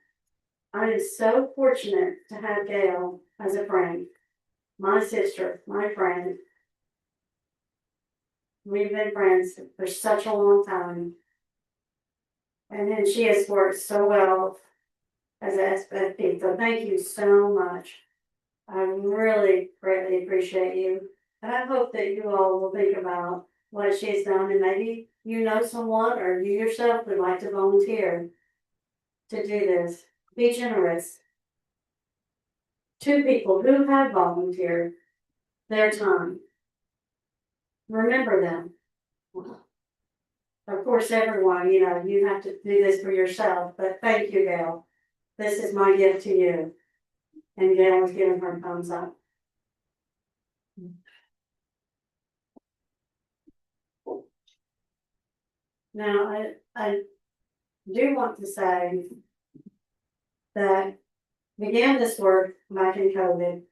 I am so fortunate to have Gail as a friend, my sister, my friend. We've been friends for such a long time. And then she has worked so well as an SFP. So thank you so much. I really greatly appreciate you. And I hope that you all will think about what she's done and maybe someone or you yourself would like to volunteer to do this. Be generous. 2 people who have volunteered their time. Remember them. Of course, everyone, you have to do this for yourself, but thank you, Gail. This is my gift to you. And Gail is giving her thumbs up. Now, I do want to say that began this work back in COVID.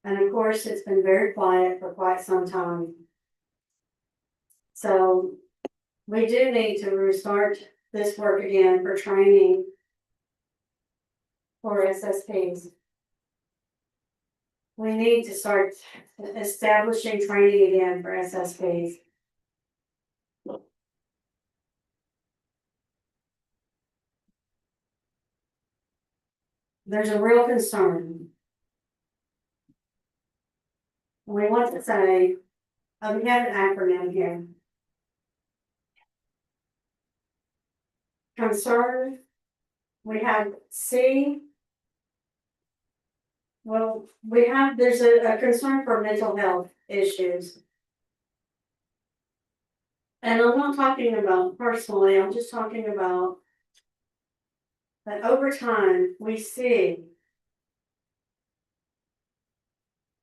And of course, it's been very quiet for quite some time. So we do need to restart this work again for training for SSPs. We need to start establishing training again for SSPs. There's a real concern. We want to say We have an acronym here. Concern. We have C. Well, there's a concern for mental health issues. And I'm not talking about personally, I'm just talking about that over time we see,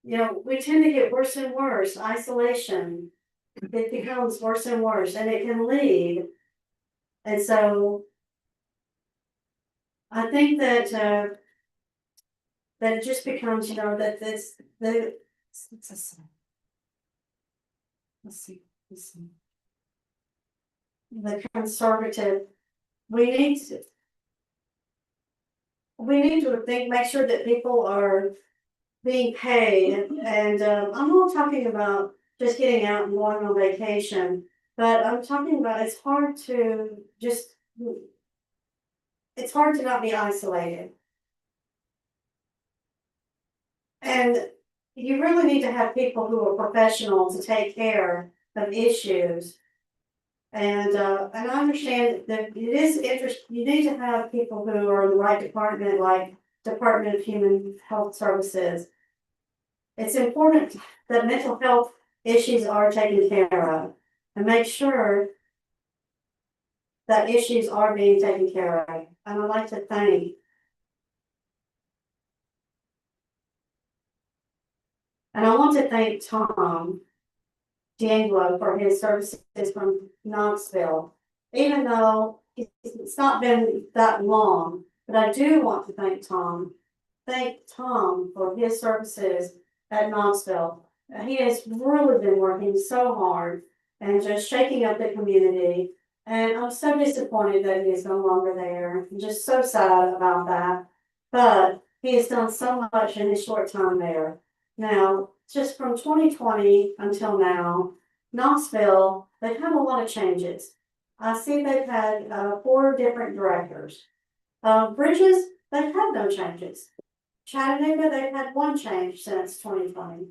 we tend to get worse and worse, isolation. It becomes worse and worse and it can lead. And so I think that it just becomes, that let's see. The conservative, we need to make sure that people are being paid, and I'm not talking about just getting out and going on vacation, but I'm talking about it's hard to not be isolated. And you really need to have people who are professional to take care of issues. And I understand that it is interesting, you need to have people who are in the right department, like Department of Human Health Services. It's important that mental health issues are taken care of and make sure that issues are being taken care of. And I'd like to thank I want to thank Tom D'Angelo for his services from Knoxville, even though it's not been that long, but I do want to thank Tom. Thank Tom for his services at Knoxville. He has really been working so hard and just shaking up the community. And I'm so disappointed that he is no longer there. I'm just so sad about that. But he has done so much in his short time there. Now, just from 2020 until now, Knoxville, they've had a lot of changes. I see they've had 4 different directors. Bridges, they've had no changes. Chattanooga, they've had 1 change since 2020.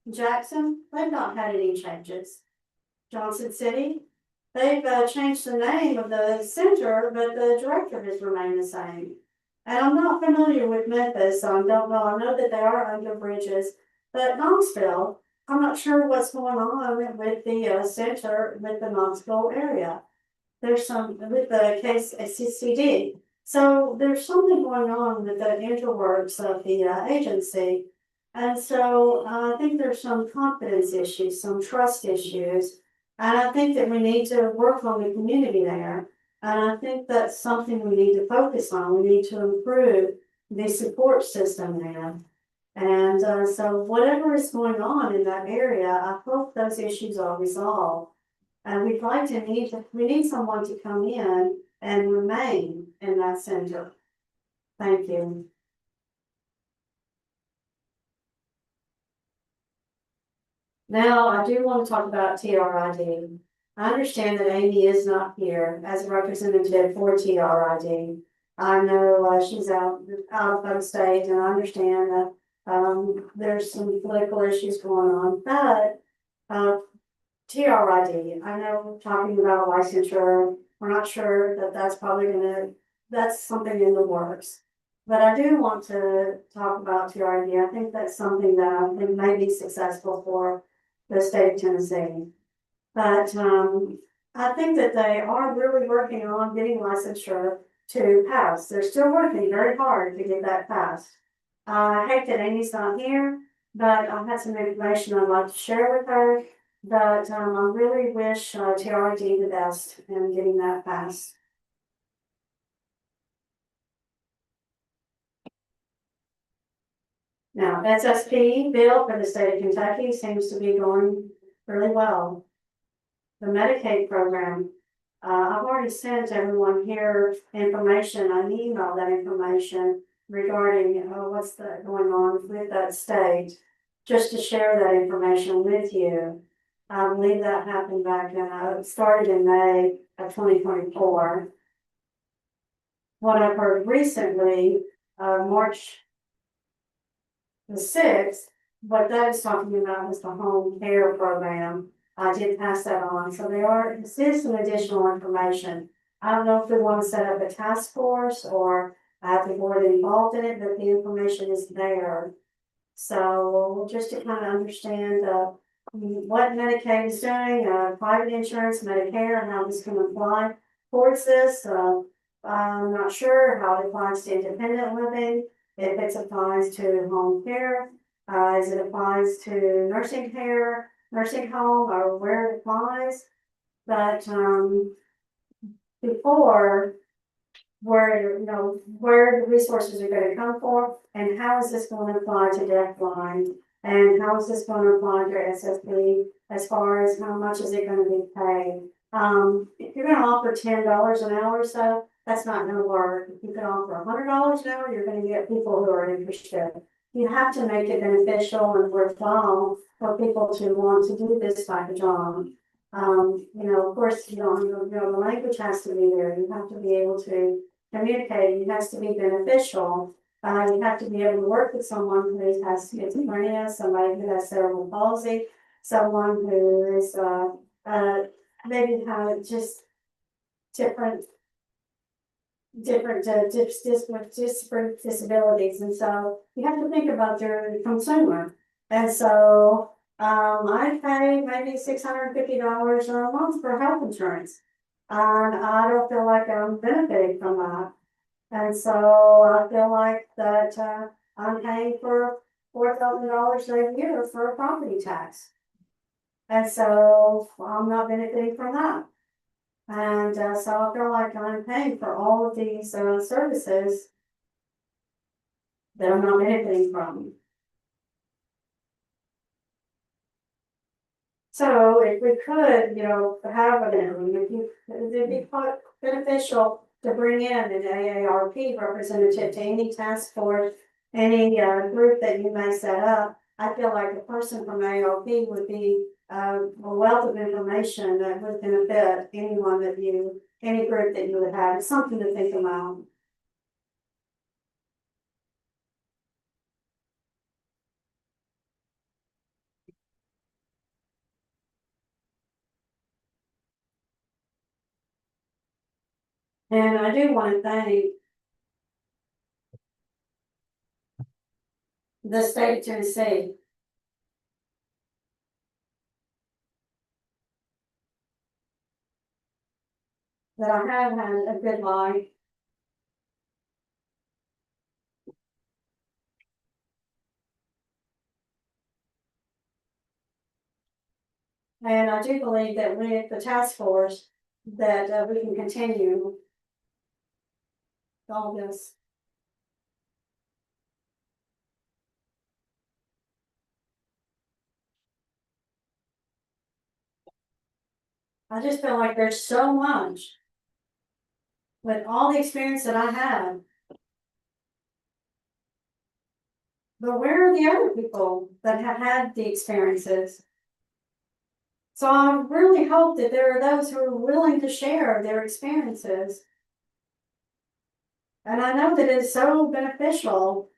Jackson, they've not had any changes. Johnson City, they've changed the name of the center, but the director has remained the same. And I'm not familiar with Memphis, so I don't know. I know that they are under Bridges, but Knoxville, I'm not sure what's going on with the center, with the Knoxville area. There's some, with the case CCD. So there's something going on with the interworks of the agency. And so I think there's some confidence issues, some trust issues. And I think that we need to work on the community there. And I think that's something we need to focus on. We need to improve the support system there. And so whatever is going on in that area, I hope those issues are resolved. And we need someone to come in and remain in that center. Thank you. Now, I do want to talk about TRID. I understand that Amy is not here as a representative for TRID. I know she's out of state, and I understand that there's some political issues going on, but TRID, I know we're talking about licensure. We're not sure that that's something in the works. But I do want to talk about TRID. I think that's something that I think may be successful for the state of Tennessee. But I think that they are really working on getting licensure to pass. They're still working very hard to get that passed. I hate that Amy's not here, but I had some information I'd like to share with her. But I really wish TRID the best in getting that passed. Now, SSP bill for the state of Kentucky seems to be going really well. The Medicaid program, I've already sent everyone here information. I emailed that information regarding what's going on with that state, just to share that information with you. I believe that happened back in, started in May of 2024. What I've heard recently, March the 6th, what that is talking about is the home care program. I did pass that on, so this is some additional information. I don't know if we wanna set up a task force or have the board involved in it, but the information is there. So just to kind of understand, what Medicaid is doing, private insurance, Medicare, and how this can apply towards this, I'm not sure how it applies to independent living, if it applies to home care, as it applies to nursing care, nursing home, or where it applies. But, before, where, where the resources are gonna come from, and how is this gonna apply to deafblind? And how is this gonna apply to SSP, as far as how much is it gonna be paid? If you're gonna offer $10 an hour or so, that's not gonna work. If you can offer $100 an hour, you're gonna get people who are interested. You have to make it beneficial and worthwhile for people to want to do this type of job. Of course, the language has to be there. You have to be able to communicate. It has to be beneficial. You have to be able to work with someone who has schizophrenia, somebody who has cerebral palsy, someone who is, maybe have just different disabilities, and so you have to think about your consumer. And so, I pay maybe $650 a month for health insurance, and I don't feel like I'm benefiting from that. And so I feel like that, I'm paying for $4,000 a year for a property tax. And so I'm not benefiting from that. And so I feel like I'm paying for all of these services that I'm not benefiting from. So if we could, have it'd be quite beneficial to bring in an AARP representative to any task force, any group that you may set up. I feel like a person from AARP would be a wealth of information that would benefit any group that you would have. It's something to think about. And I do want to thank the state of Tennessee. That I have had a good life. And I do believe that with the task force, that we can continue all this. I just feel like there's so much with all the experience that I have. But where are the other people that have had the experiences? So I really hope that there are those who are willing to share their experiences. And I know that it's so beneficial.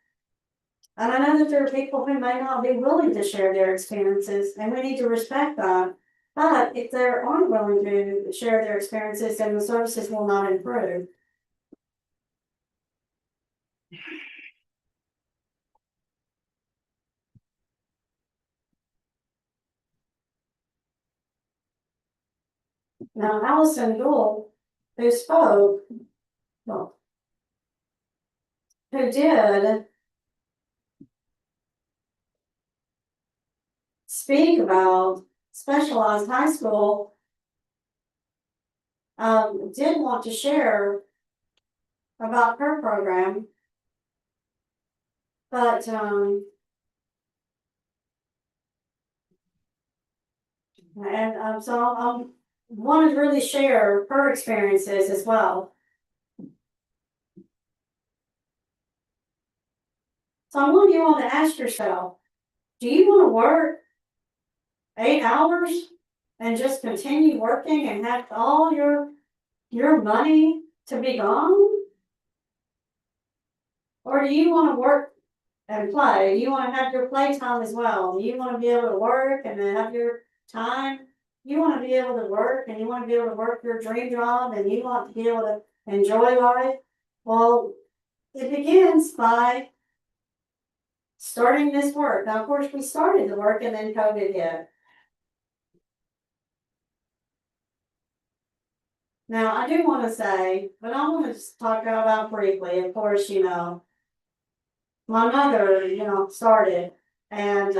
And I know that there are people who may not be willing to share their experiences, and we need to respect that. But if they aren't willing to share their experiences, then the services will not improve. Now, Allison Gould, who spoke, well, who did speak about specialized high school, did want to share about her program, but so I wanted to really share her experiences as well. So I want you all to ask yourself, do you want to work 8 hours and just continue working and have all your money to be gone? Or do you want to work and play? You want to have your playtime as well? You want to be able to work and then have your time you wanna be able to work and you wanna be able to work your dream job and you want to be able to enjoy life. Well, it begins by starting this work. Now, of course, we started the work and then COVID hit. Now, I do wanna say, but I wanna just talk about briefly, of course, you know. My mother, you know, started and,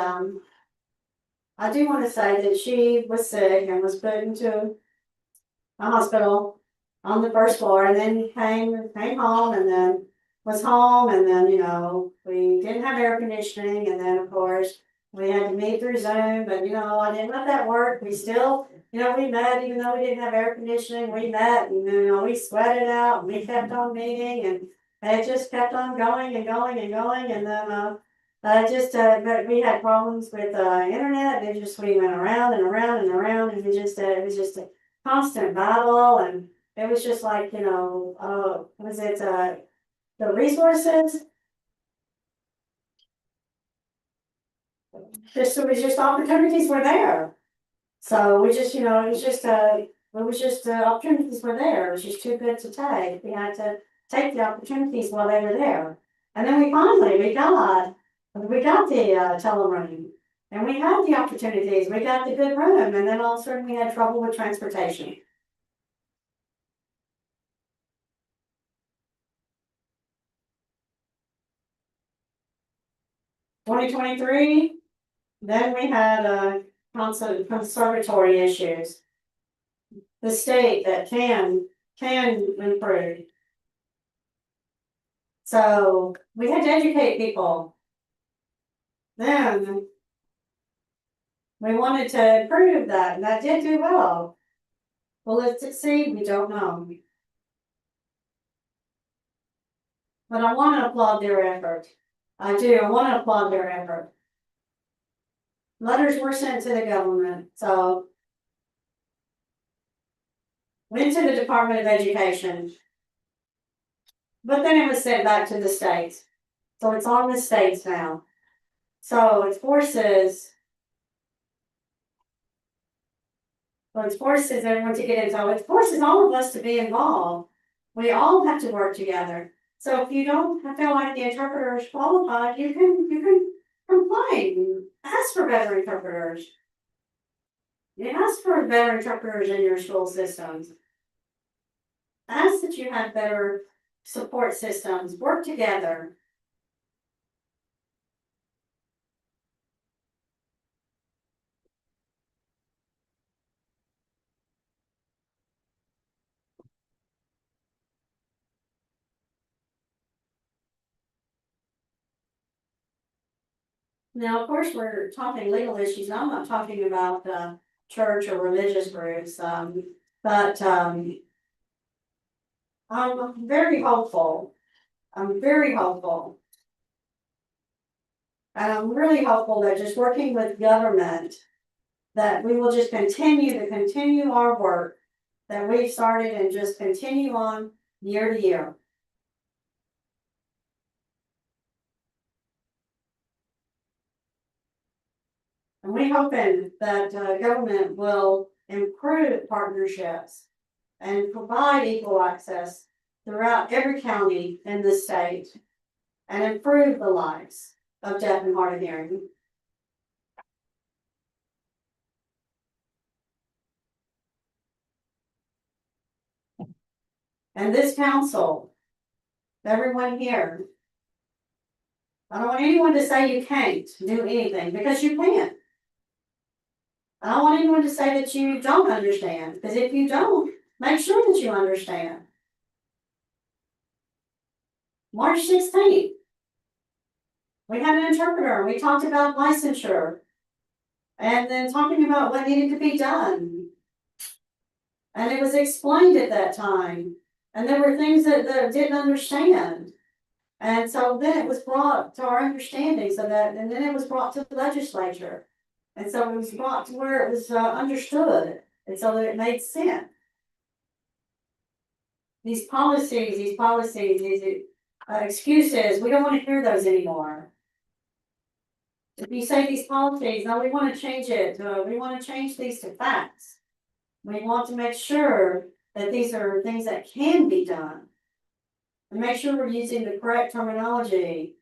I do wanna say that she was sick and was put into a hospital on the first floor and then came home and then was home and then, you know, we didn't have air conditioning and then of course we had to meet through Zoom, but you know, I didn't let that work. We still, you know, we met even though we didn't have air conditioning, we met and you know, we sweated out and we kept on meeting and it just kept on going and going and going and then but we had problems with internet and it just we went around and around and around and it was just a constant battle and it was just like, you know, the resources? It was just opportunities were there. So we just, you know, opportunities were there. It was just too good to take. We had to take the opportunities while they were there. And then we got the teleroom. And we had the opportunities. We got the good room. And then all of a sudden we had trouble with transportation. 2023, then we had conservatory issues. The state that can improve. So we had to educate people. Then we wanted to improve that, and that did do well. Will it succeed? We don't know. But I want to applaud their effort. I do. I want to applaud their effort. Letters were sent to the government, so went to the Department of Education. But then it was sent back to the states. So it's on the states now. So it forces everyone to get involved. It forces all of us to be involved. We all have to work together. So if you don't feel like the interpreter is qualified, you can complain. Ask for better interpreters. You ask for better interpreters in your school systems. Ask that you have better support systems. Work together. Now, of course, we're talking legal issues. I'm not talking about church or religious groups, but I'm very hopeful. I'm very hopeful. And I'm really hopeful that just working with government, that we will just continue our work that we've started and just continue on year to year. And we're hoping that government will improve partnerships and provide equal access throughout every county in the state and improve the lives of deaf and hard of hearing. And this council, everyone here, I don't want anyone to say you can't do anything because you can. I don't want anyone to say that you don't understand, because if you don't, make sure that you understand. March 16th, we had an interpreter. We talked about licensure and then talking about what needed to be done. And it was explained at that time. And there were things that didn't understand. And so then it was brought to our understanding so that, and then it was brought to the legislature. And so it was brought to where it was understood. And so that it made sense. These policies, these excuses, we don't want to hear those anymore. If you say these policies, no, we wanna change it, we wanna change these to facts. We want to make sure that these are things that can be done. And make sure we're using the correct terminology.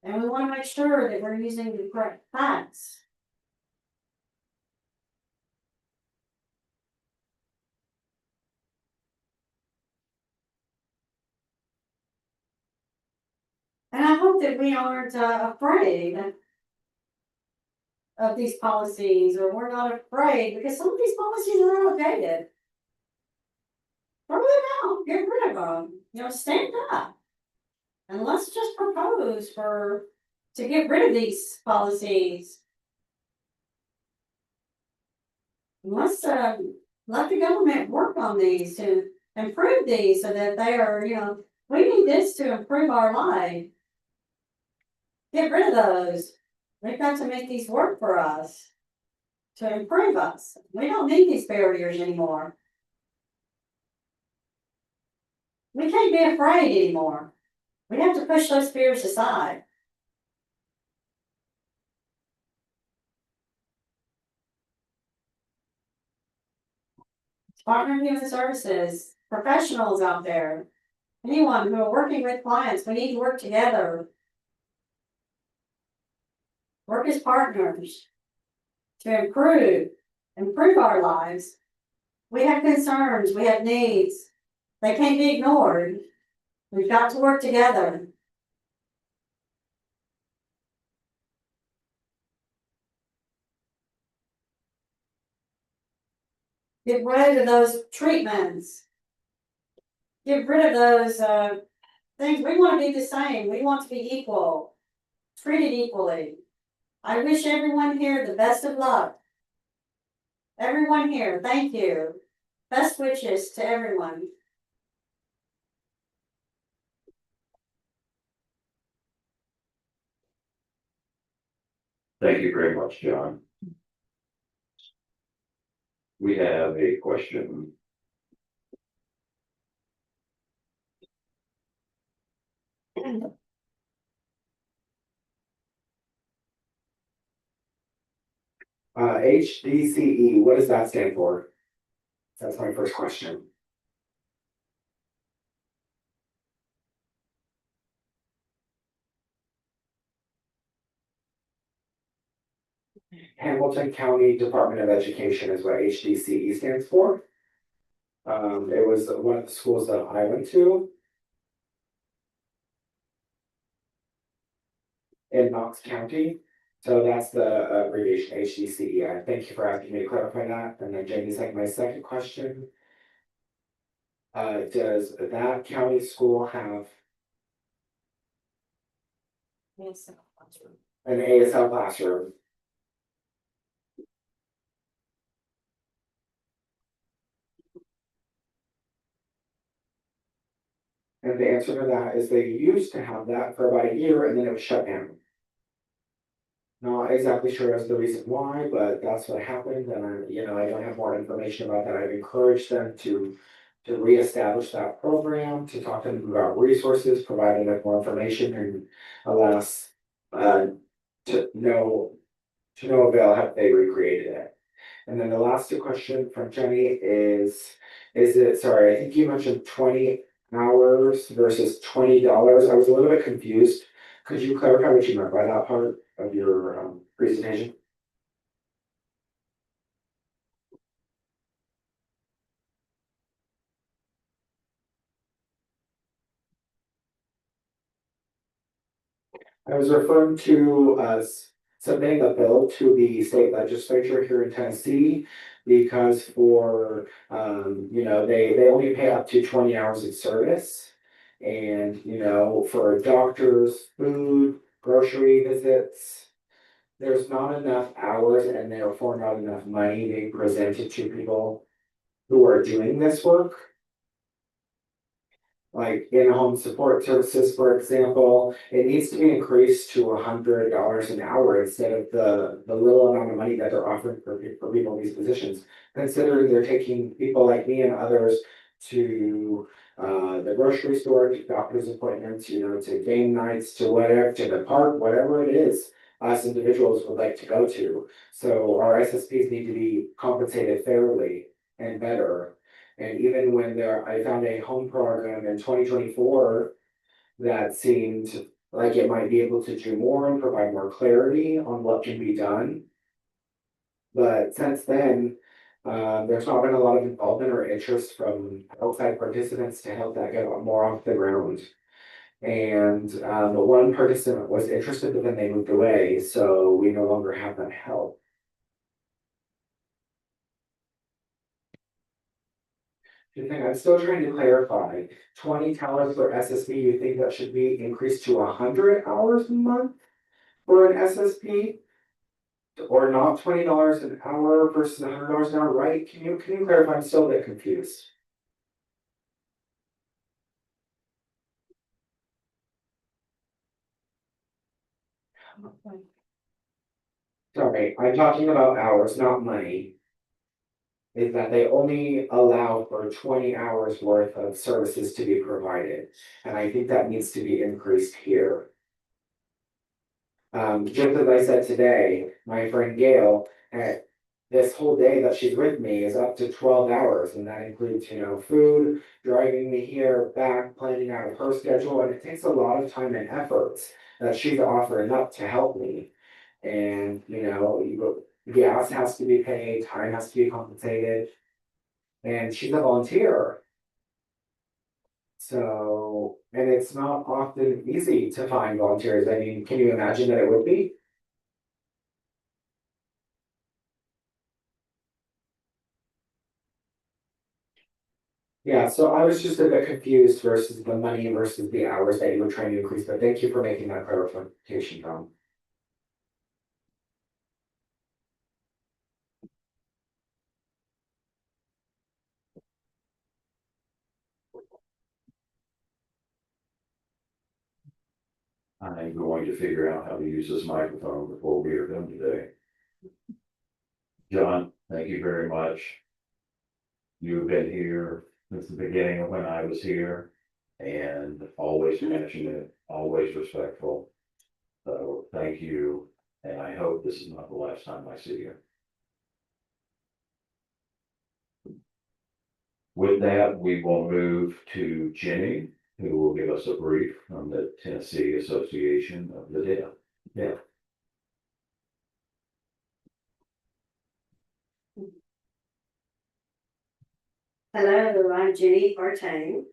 And we wanna make sure that we're using the correct facts. And I hope that we aren't afraid of these policies, or we're not afraid, because some of these policies are outdated. Throw them out, get rid of them, stand up. And let's just propose to get rid of these policies. Let's let the government work on these to improve these so that they are, we need this to improve our life. Get rid of those. We've got to make these work for us to improve us. We don't need these barriers anymore. We can't be afraid anymore. We have to push those fears aside. Department of Human Services, professionals out there, anyone who are working with clients, we need to work together. Work as partners to improve our lives. We have concerns, we have needs. They can't be ignored. We've got to work together. Get rid of those treatments. Get rid of those things. We want to be the same. We want to be equal, treated equally. I wish everyone here the best of luck. Everyone here, thank you. Best wishes to everyone. Thank you very much, John. We have a question. HDCE, what does that stand for? That's my first question. Hamilton County Department of Education is what HDCE stands for. It was one of the schools that I went to. In Knox County, so that's the abbreviation HDCE. Thank you for asking me to clarify that. And then Jamie's like, my second question. Does that county school have Yes. an ASL classroom? And the answer to that is they used to have that for about a year and then it was shut down. Not exactly sure as the reason why, but that's what happened, and I don't have more information about that. I've encouraged them to reestablish that program, to talk to them about resources, provide them with more information, and alas, to no avail have they recreated it. And then the last question from Jenny is it, sorry, I think you mentioned 20 hours versus $20. I was a little bit confused. Could you clarify what you meant by that part of your presentation? I was referring to submitting a bill to the state legislature here in Tennessee because for they only pay up to 20 hours of service, and for doctors, food, grocery visits, there's not enough hours and therefore not enough money being presented to people who are doing this work. Like in-home support services, for example, it needs to be increased to $100 an hour instead of the little amount of money that they're offering for people in these positions. Considering they're taking people like me and others to the grocery store, to doctor's appointments, to game nights, to whatever, to the park, whatever it is. us individuals would like to go to. So our SSPs need to be compensated fairly and better. And even when I found a home program in 2024 that seemed like it might be able to do more and provide more clarity on what can be done. But since then, there's not been a lot of involvement or interest from outside participants to help that get more off the ground. And the one participant was interested, but then they moved away, so we no longer have that help. The thing I'm still trying to clarify, 20 hours for SSP, you think that should be increased to 100 hours a month for an SSP? Or not $20 an hour versus $100 an hour, right? Can you clarify? I'm still a bit confused. Sorry, I'm talking about hours, not money. Is that they only allow for 20 hours worth of services to be provided, and I think that needs to be increased here. Just as I said today, my friend Gail, this whole day that she's with me is up to 12 hours, and that includes, food, driving me here, back, planning out of her schedule, and it takes a lot of time and efforts that she's offering up to help me. And, gas has to be paid, time has to be compensated, and she's a volunteer. So, and it's not often easy to find volunteers. I mean, can you imagine that it would be? Yeah, so I was just a bit confused versus the money versus the hours that you were trying to increase, but thank you for making that clarification, Tom. I'm going to figure out how to use this microphone before we are done today. John, thank you very much. You've been here since the beginning of when I was here, and always passionate, always respectful. So thank you, and I hope this is not the last time I see you. With that, we will move to Jenny, who will give us a brief from the Tennessee Association of the Deaf. Yeah. Hello, I'm Jenny Bartang.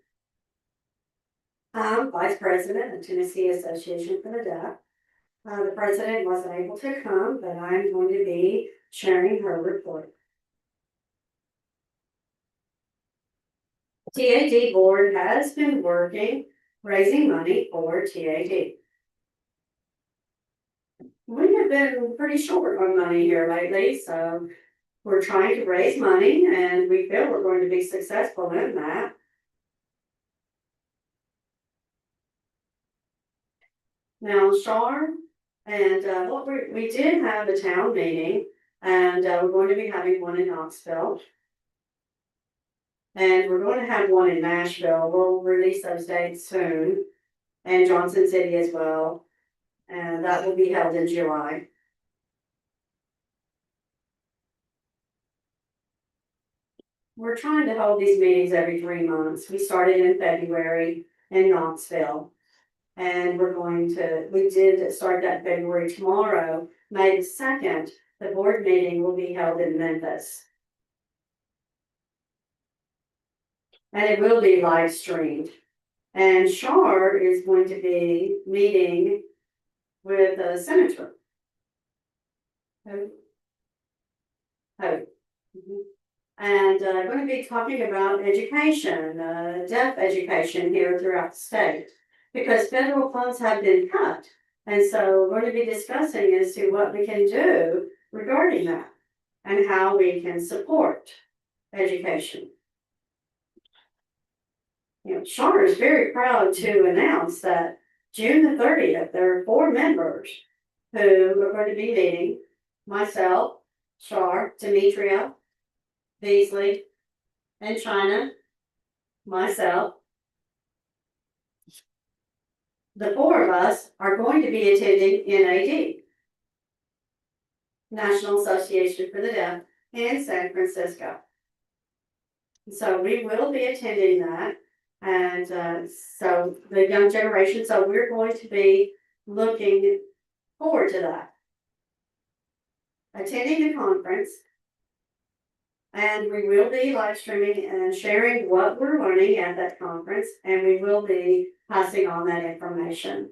I'm Vice President of Tennessee Association for the Deaf. The president wasn't able to come, but I'm going to be sharing her report. TAD board has been working, raising money for TAD. We have been pretty short on money here lately, so we're trying to raise money and we feel we're going to be successful in that. Now, Shar, and we did have a town meeting, and we're going to be having one in Knoxville. And we're going to have one in Nashville. We'll release those dates soon, and Johnson City as well. And that will be held in July. We're trying to hold these meetings every 3 months. We started in February in Knoxville. And we did start that February tomorrow, May the 2nd, the board meeting will be held in Memphis. And it will be live streamed. And Shar is going to be meeting with a senator. And going to be talking about education, deaf education here throughout the state, because federal funds have been cut. And so we're going to be discussing as to what we can do regarding that and how we can support education. Shar is very proud to announce that June the 30th, there are 4 members who are going to be meeting: myself, Shar, Demetria, Beasley, and China, myself. The 4 of us are going to be attending NAD. National Association for the Deaf in San Francisco. So we will be attending that. And so the young generation, so we're going to be looking forward to that. Attending the conference. And we will be live streaming and sharing what we're learning at that conference, and we will be passing on that information.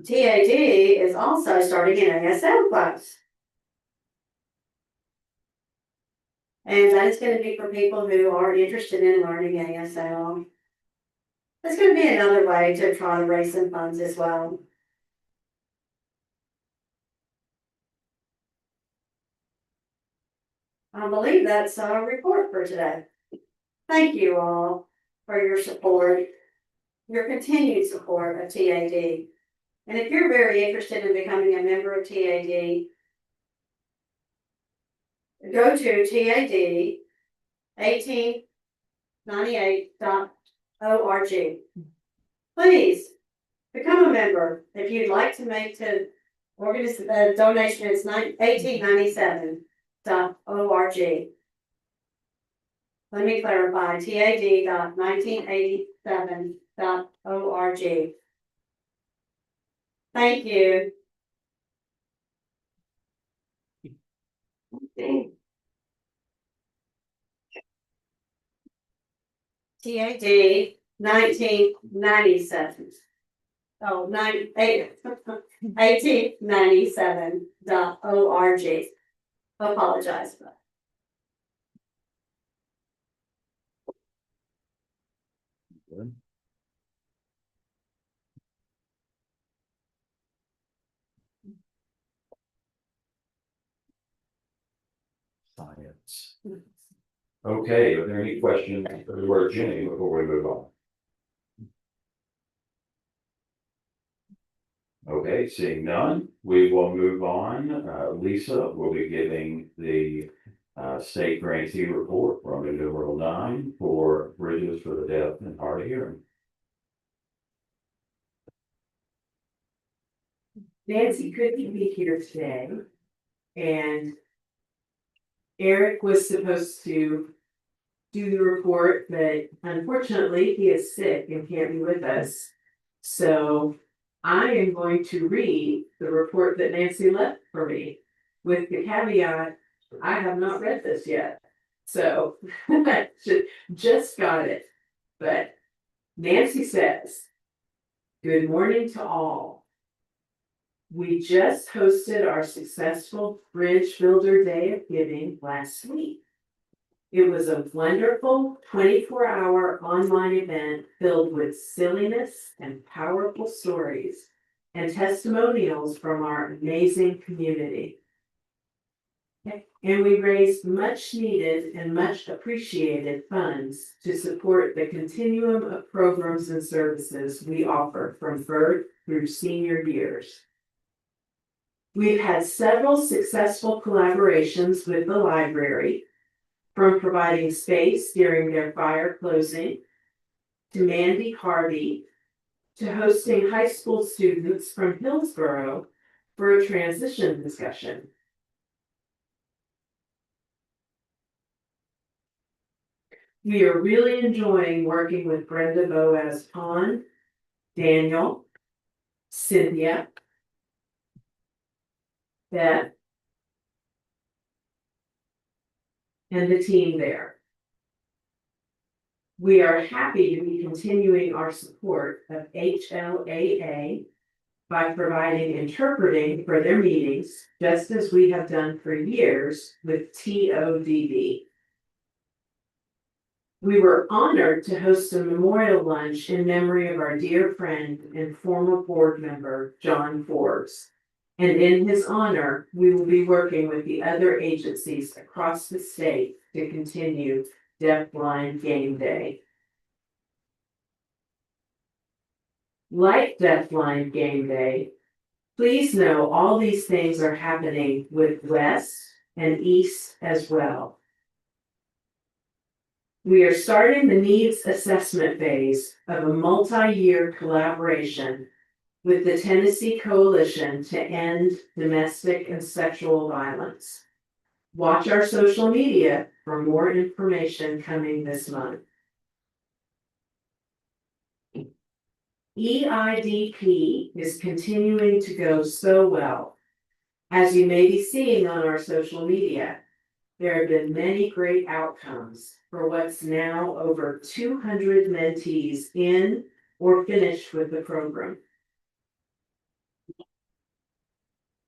TAD is also starting an ASL class. And that is going to be for people who are interested in learning ASL. It's going to be another way to try to raise some funds as well. I believe that's our report for today. Thank you all for your support, your continued support of TAD. And if you're very interested in becoming a member of TAD, go to TAD 1898.org. Please become a member. If you'd like to make to donation, it's 1897.org. Let me clarify, tad.1987.org. Thank you. TAD 1997. 1897.org. Apologize for that. Science. Okay, are there any questions for the word Jenny before we move on? Okay, seeing none, we will move on. Lisa will be giving the state grantee report from numeral 9 for bridges for the deaf and hard of hearing. Nancy couldn't be here today, and Eric was supposed to do the report, but unfortunately he is sick and can't be with us. So I am going to read the report that Nancy left for me, with the caveat, I have not read this yet. So I just got it. But Nancy says, good morning to all. We just hosted our successful Bridge Builder Day of Giving last week. It was a wonderful 24-hour online event filled with silliness and powerful stories and testimonials from our amazing community. And we raised much needed and much appreciated funds to support the continuum of programs and services we offer from birth through senior years. We've had several successful collaborations with the library, from providing space during their fire closing, to Mandy Harvey, to hosting high school students from Hillsborough for a transition discussion. We are really enjoying working with Brenda Boaz Pond, Daniel, Cynthia, Beth, and the team there. We are happy to be continuing our support of HLAA by providing interpreting for their meetings, just as we have done for years with TODB. We were honored to host a memorial lunch in memory of our dear friend and former board member, John Forbes. And in his honor, we will be working with the other agencies across the state to continue Deafblind Game Day. Like Deafblind Game Day, please know all these things are happening with West and East as well. We are starting the needs assessment phase of a multi-year collaboration with the Tennessee Coalition to End Domestic and Sexual Violence. Watch our social media for more information coming this month. EIDP is continuing to go so well. As you may be seeing on our social media, there have been many great outcomes for what's now over 200 mentees in or finished with the program.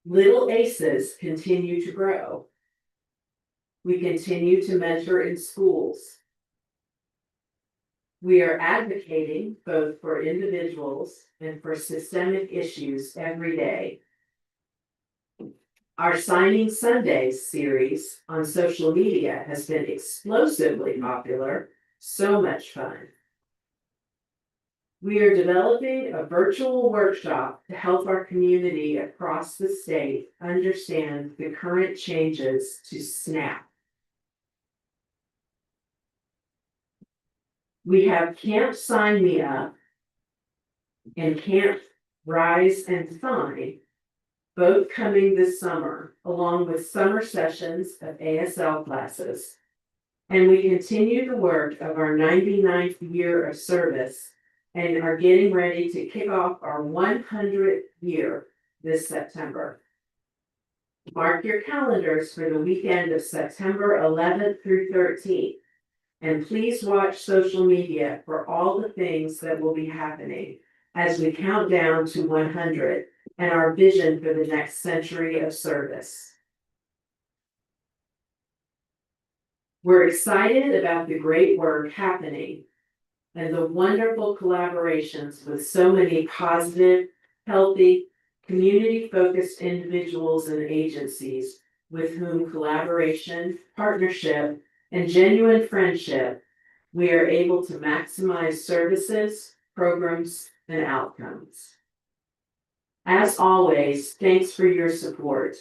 Little Aces continue to grow. We continue to mentor in schools. We are advocating both for individuals and for systemic issues every day. Our Signing Sundays series on social media has been explosively popular, so much fun. We are developing a virtual workshop to help our community across the state understand the current changes to SNAP. We have Camp Sign Me Up and Camp Rise and Find, both coming this summer, along with summer sessions of ASL classes. And we continue the work of our 99th year of service and are getting ready to kick off our 100th year this September. Mark your calendars for the weekend of September 11th through 13th. And please watch social media for all the things that will be happening as we count down to 100 and our vision for the next century of service. We're excited about the great work happening and the wonderful collaborations with so many positive, healthy, community-focused individuals and agencies with whom collaboration, partnership, and genuine friendship, we are able to maximize services, programs, and outcomes. As always, thanks for your support.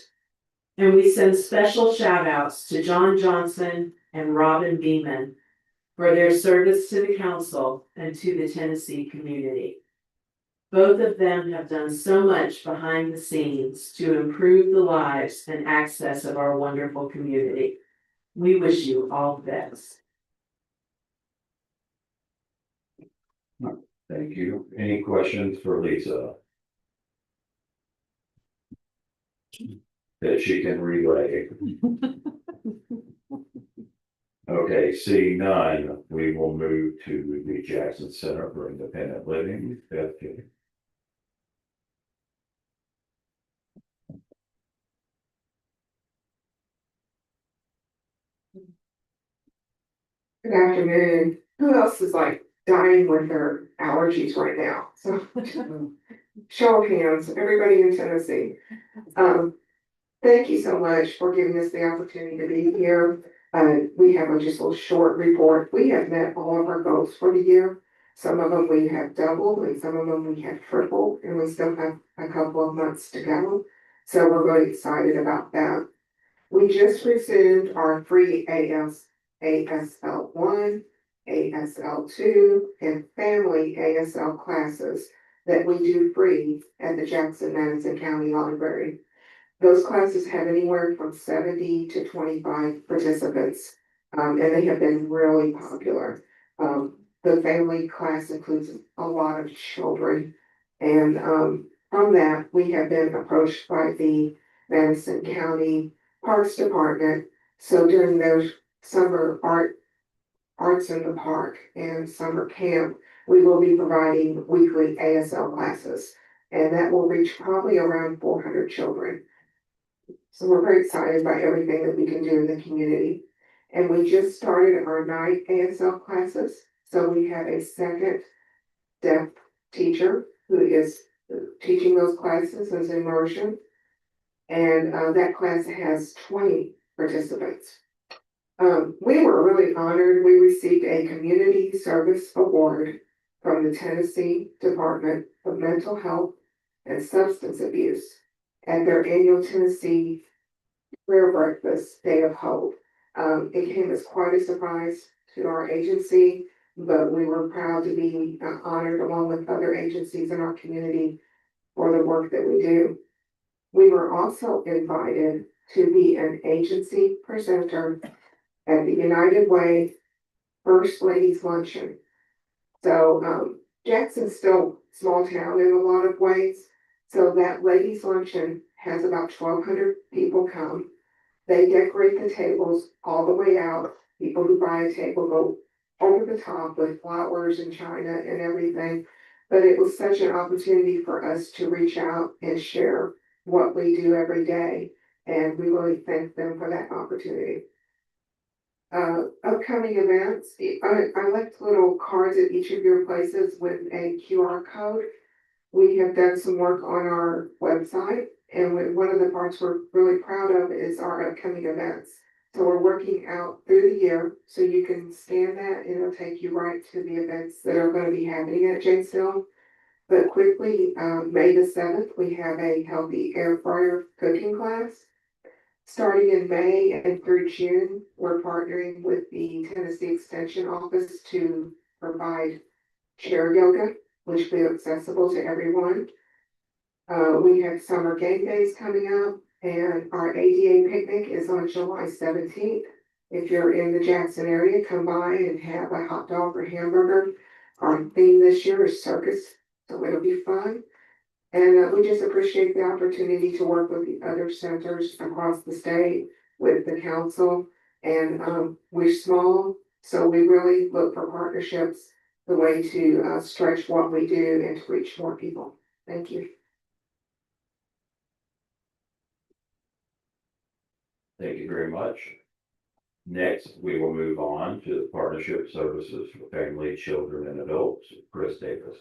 And we send special shout outs to John Johnson and Robin Beeman for their service to the council and to the Tennessee community. Both of them have done so much behind the scenes to improve the lives and access of our wonderful community. We wish you all the best. Thank you. Any questions for Lisa? That she can relay. Okay, seeing none, we will move to the Jackson Center for Independent Living. Okay. Good afternoon. Who else is like dying with their allergies right now? So show of hands, everybody in Tennessee. Thank you so much for giving us the opportunity to be here. We have just a little short report. We have met all of our goals for the year. Some of them we have doubled and some of them we have tripled, and we still have a couple of months to go. So we're really excited about that. We just resumed our free ASL1, ASL2, and family ASL classes that we do free at the Jackson-Madison County Library. Those classes have anywhere from 70 to 25 participants, and they have been really popular. The family class includes a lot of children, and from that, we have been approached by the Madison County Parks Department. So during those summer arts in the park and summer camp, we will be providing weekly ASL classes, and that will reach probably around 400 children. So we're very excited about everything that we can do in the community. And we just started our night ASL classes. So we have a second deaf teacher who is teaching those classes as immersion. And that class has 20 participants. We were really honored. We received a Community Service Award from the Tennessee Department of Mental Health and Substance Abuse at their annual Tennessee Prayer Breakfast Day of Hope. It came as quite a surprise to our agency, but we were proud to be honored along with other agencies in our community for the work that we do. We were also invited to be an agency presenter at the United Way First Ladies Luncheon. So, Jackson's still small town in a lot of ways. So that ladies luncheon has about 1,200 people come. They decorate the tables all the way out. People who buy a table go over the top with flowers and china and everything. But it was such an opportunity for us to reach out and share what we do every day. And we really thank them for that opportunity. Upcoming events, I left little cards at each of your places with a QR code. We have done some work on our website, and one of the parts we're really proud of is our upcoming events. So we're working out through the year, so you can scan that and it'll take you right to the events that are going to be happening at Janesville. But quickly, May the 7th, we have a healthy air fryer cooking class. Starting in May and through June, we're partnering with the Tennessee Extension Office to provide chair yoga, which will be accessible to everyone. We have summer game days coming up, and our ADA picnic is on July 17th. If you're in the Jackson area, come by and have a hot dog or hamburger. Our theme this year is circus, so it'll be fun. And we just appreciate the opportunity to work with the other centers across the state, with the council. And we're small, so we really look for partnerships, the way to stretch what we do and to reach more people. Thank you. Thank you very much. Next, we will move on to the Partnership Services for Family, Children, and Adults, Chris Davis.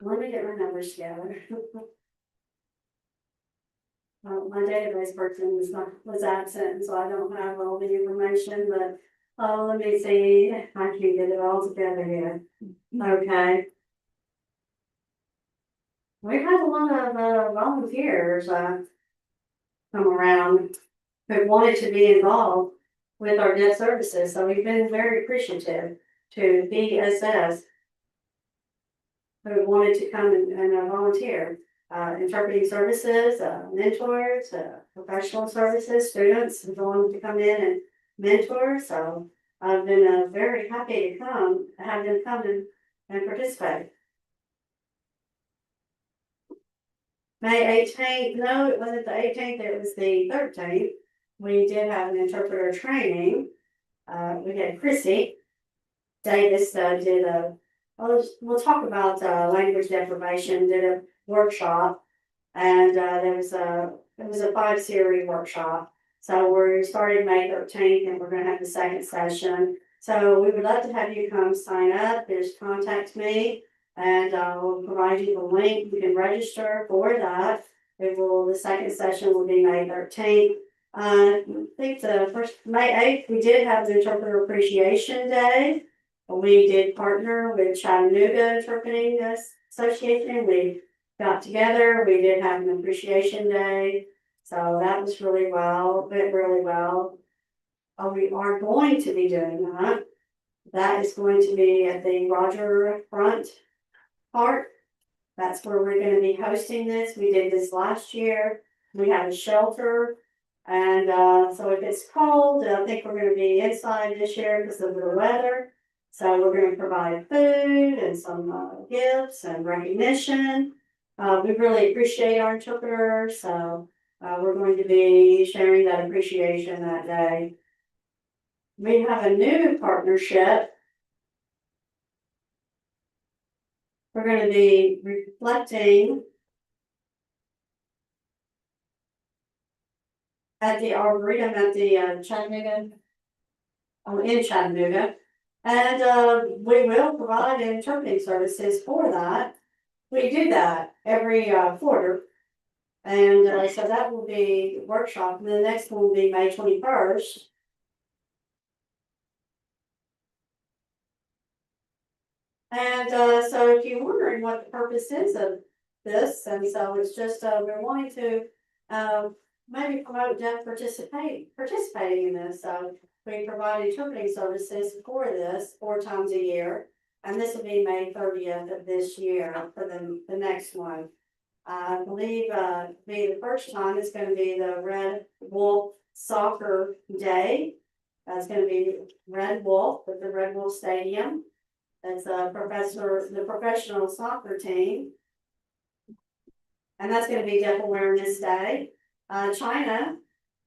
Let me get my numbers together. My database person was absent, so I don't have all the information, but, let me see, I can get it all together here. Okay. We've had a lot of volunteers, come around who wanted to be involved with our debt services, so we've been very appreciative to BSS who wanted to come and volunteer. Interpreting services, mentors, professional services, students who wanted to come in and mentor. So I've been very happy to have them come and participate. May 18th, no, it wasn't the 18th, it was the 13th. We did have an interpreter training. We had Chrissy Davis did a, we'll talk about language deprivation, did a workshop, and it was a 5-series workshop. So we started May 13th, and we're going to have the second session. So we would love to have you come sign up. Just contact me, and we'll provide you the link. You can register for that. The second session will be May 13th. I think the first May 8th, we did have the Interpreter Appreciation Day. We did partner with Chattanooga Interpreting Association. We got together. We did have an appreciation day. So that was went really well. We are going to be doing that. That is going to be at the Roger Front Park. That's where we're going to be hosting this. We did this last year. We have a shelter. And so if it's cold, I think we're going to be inside this year because of the weather. So we're going to provide food and some gifts and recognition. We really appreciate our interpreters. So we're going to be sharing that appreciation that day. We have a new partnership. We're going to be reflecting at the Arboretum at the Chattanooga, in Chattanooga. And we will provide interpreting services for that. We do that every quarter. And so that will be workshop. And the next one will be May 21st. And so if you're wondering what the purpose is of this, and so it's just, we're wanting to, maybe promote deaf participating in this, so we provide interpreting services for this 4 times a year. And this will be May 30th of this year for the next one. I believe, be the first time it's gonna be the Red Wolf Soccer Day. That's gonna be Red Wolf at the Red Wolf Stadium. That's the professional soccer team. And that's gonna be Deaf Awareness Day. China,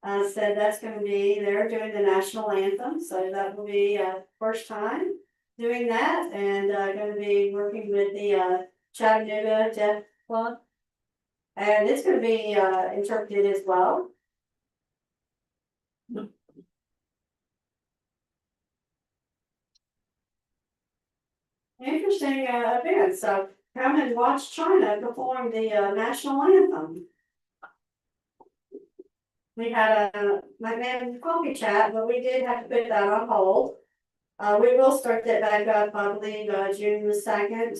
said that's gonna be, they're doing the national anthem, so that will be, first time doing that, and, gonna be working with the, Chattanooga Deaf Club. And it's gonna be, interpreted as well. Interesting, event, so come and watch China perform the, national anthem. We had a McMahon coffee chat, but we did have to put that on hold. We will start that back up, I believe, June the 2nd.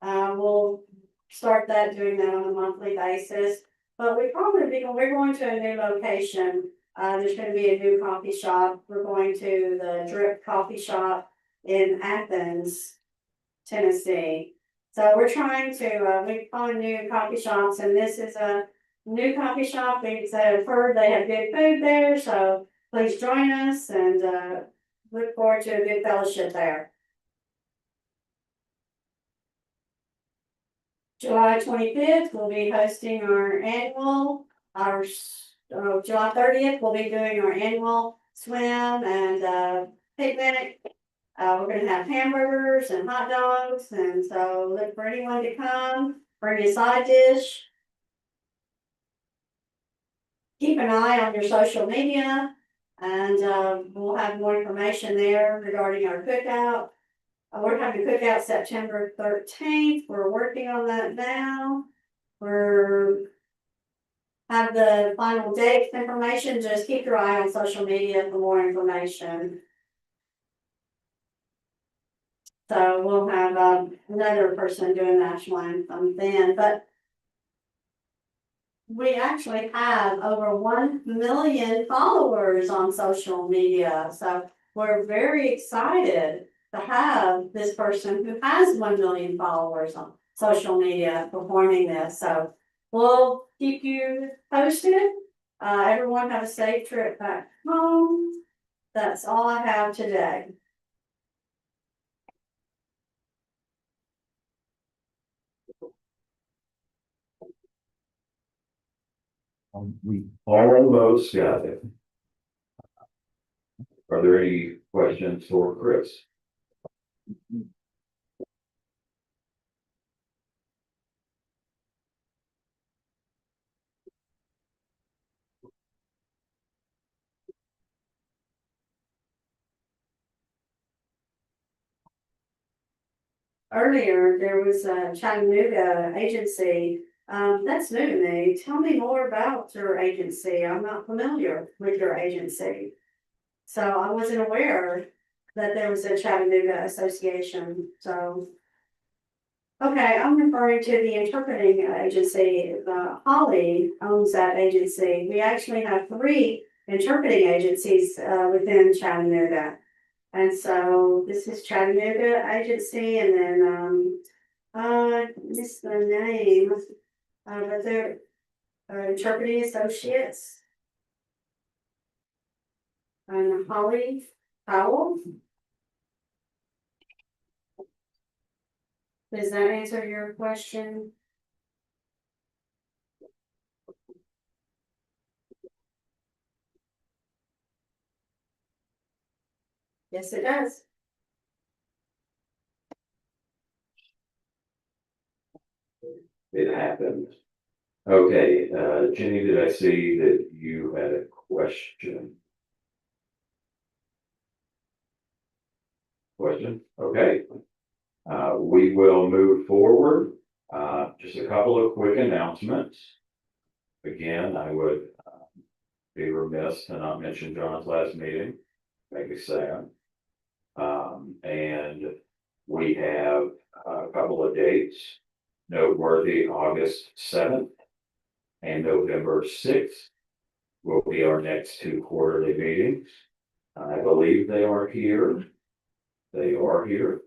We'll start that, doing that on a monthly basis. But we're going to a new location. There's gonna be a new coffee shop. We're going to the Drip Coffee Shop in Athens, Tennessee. So we're trying to, we find new coffee shops, and this is a new coffee shop. We've heard they have good food there, so please join us, and look forward to a good fellowship there. July 25th, we'll be hosting our July 30th, we'll be doing our annual swim and picnic. We're gonna have hamburgers and hot dogs, and so look for anyone to come, bring a side dish. Keep an eye on your social media, and we'll have more information there regarding our cookout. We're having a cookout September 13th. We're working on that now. Have the final date information. Just keep your eye on social media for more information. So we'll have another person doing national anthem then, but we actually have over 1 million followers on social media. So we're very excited to have this person who has 1 million followers on social media performing this. So we'll keep you posted. Everyone have a safe trip back home. That's all I have today. We almost got it. Are there any questions for Chris? Earlier, there was a Chattanooga agency. That's new to me. Tell me more about your agency. I'm not familiar with your agency. So I wasn't aware that there was a Chattanooga association, so. Okay, I'm referring to the interpreting agency. Holly owns that agency. We actually have 3 interpreting agencies within Chattanooga. And so this is Chattanooga agency, and then missed the name, but they're interpreting associates. And Holly Powell. Does that answer your question? Yes, it does. It happened. Okay, Jenny, did I see that you had a question? Okay. We will move forward. Just a couple of quick announcements. Again, I would be remiss to not mention John's last meeting. Make me sad. And We have a couple of dates noteworthy. August 7th and November 6th will be our next two quarterly meetings. I believe they are here. They are here.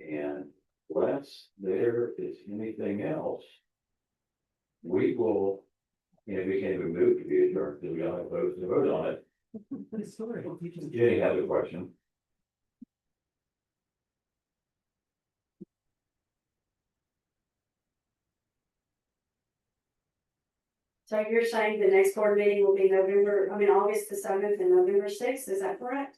And unless there is anything else, we will, we can't even move to be adjourned, because we don't have votes to vote on it. Jenny has a question. So you're saying the next board meeting will be August the 7th and November 6th, is that correct?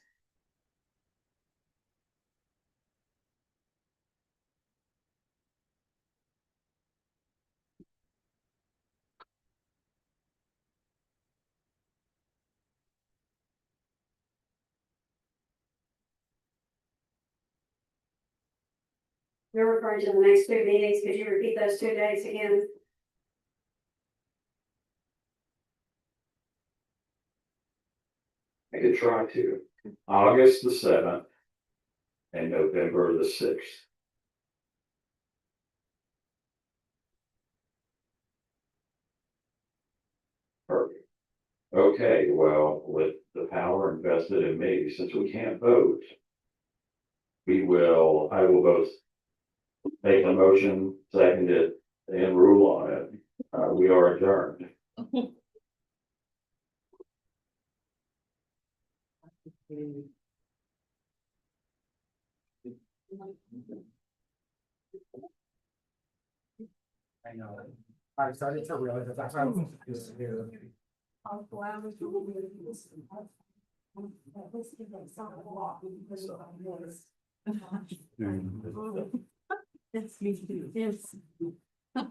You're referring to the next two meetings, could you repeat those two dates again? I could try to. August the 7th and November the 6th. Perfect. Okay, well, with the power invested in me, since we can't vote, I will both make a motion, second it, and rule on it. We are adjourned. I know. I started to realize that that's what I was supposed to do. It's me too. Yes. I-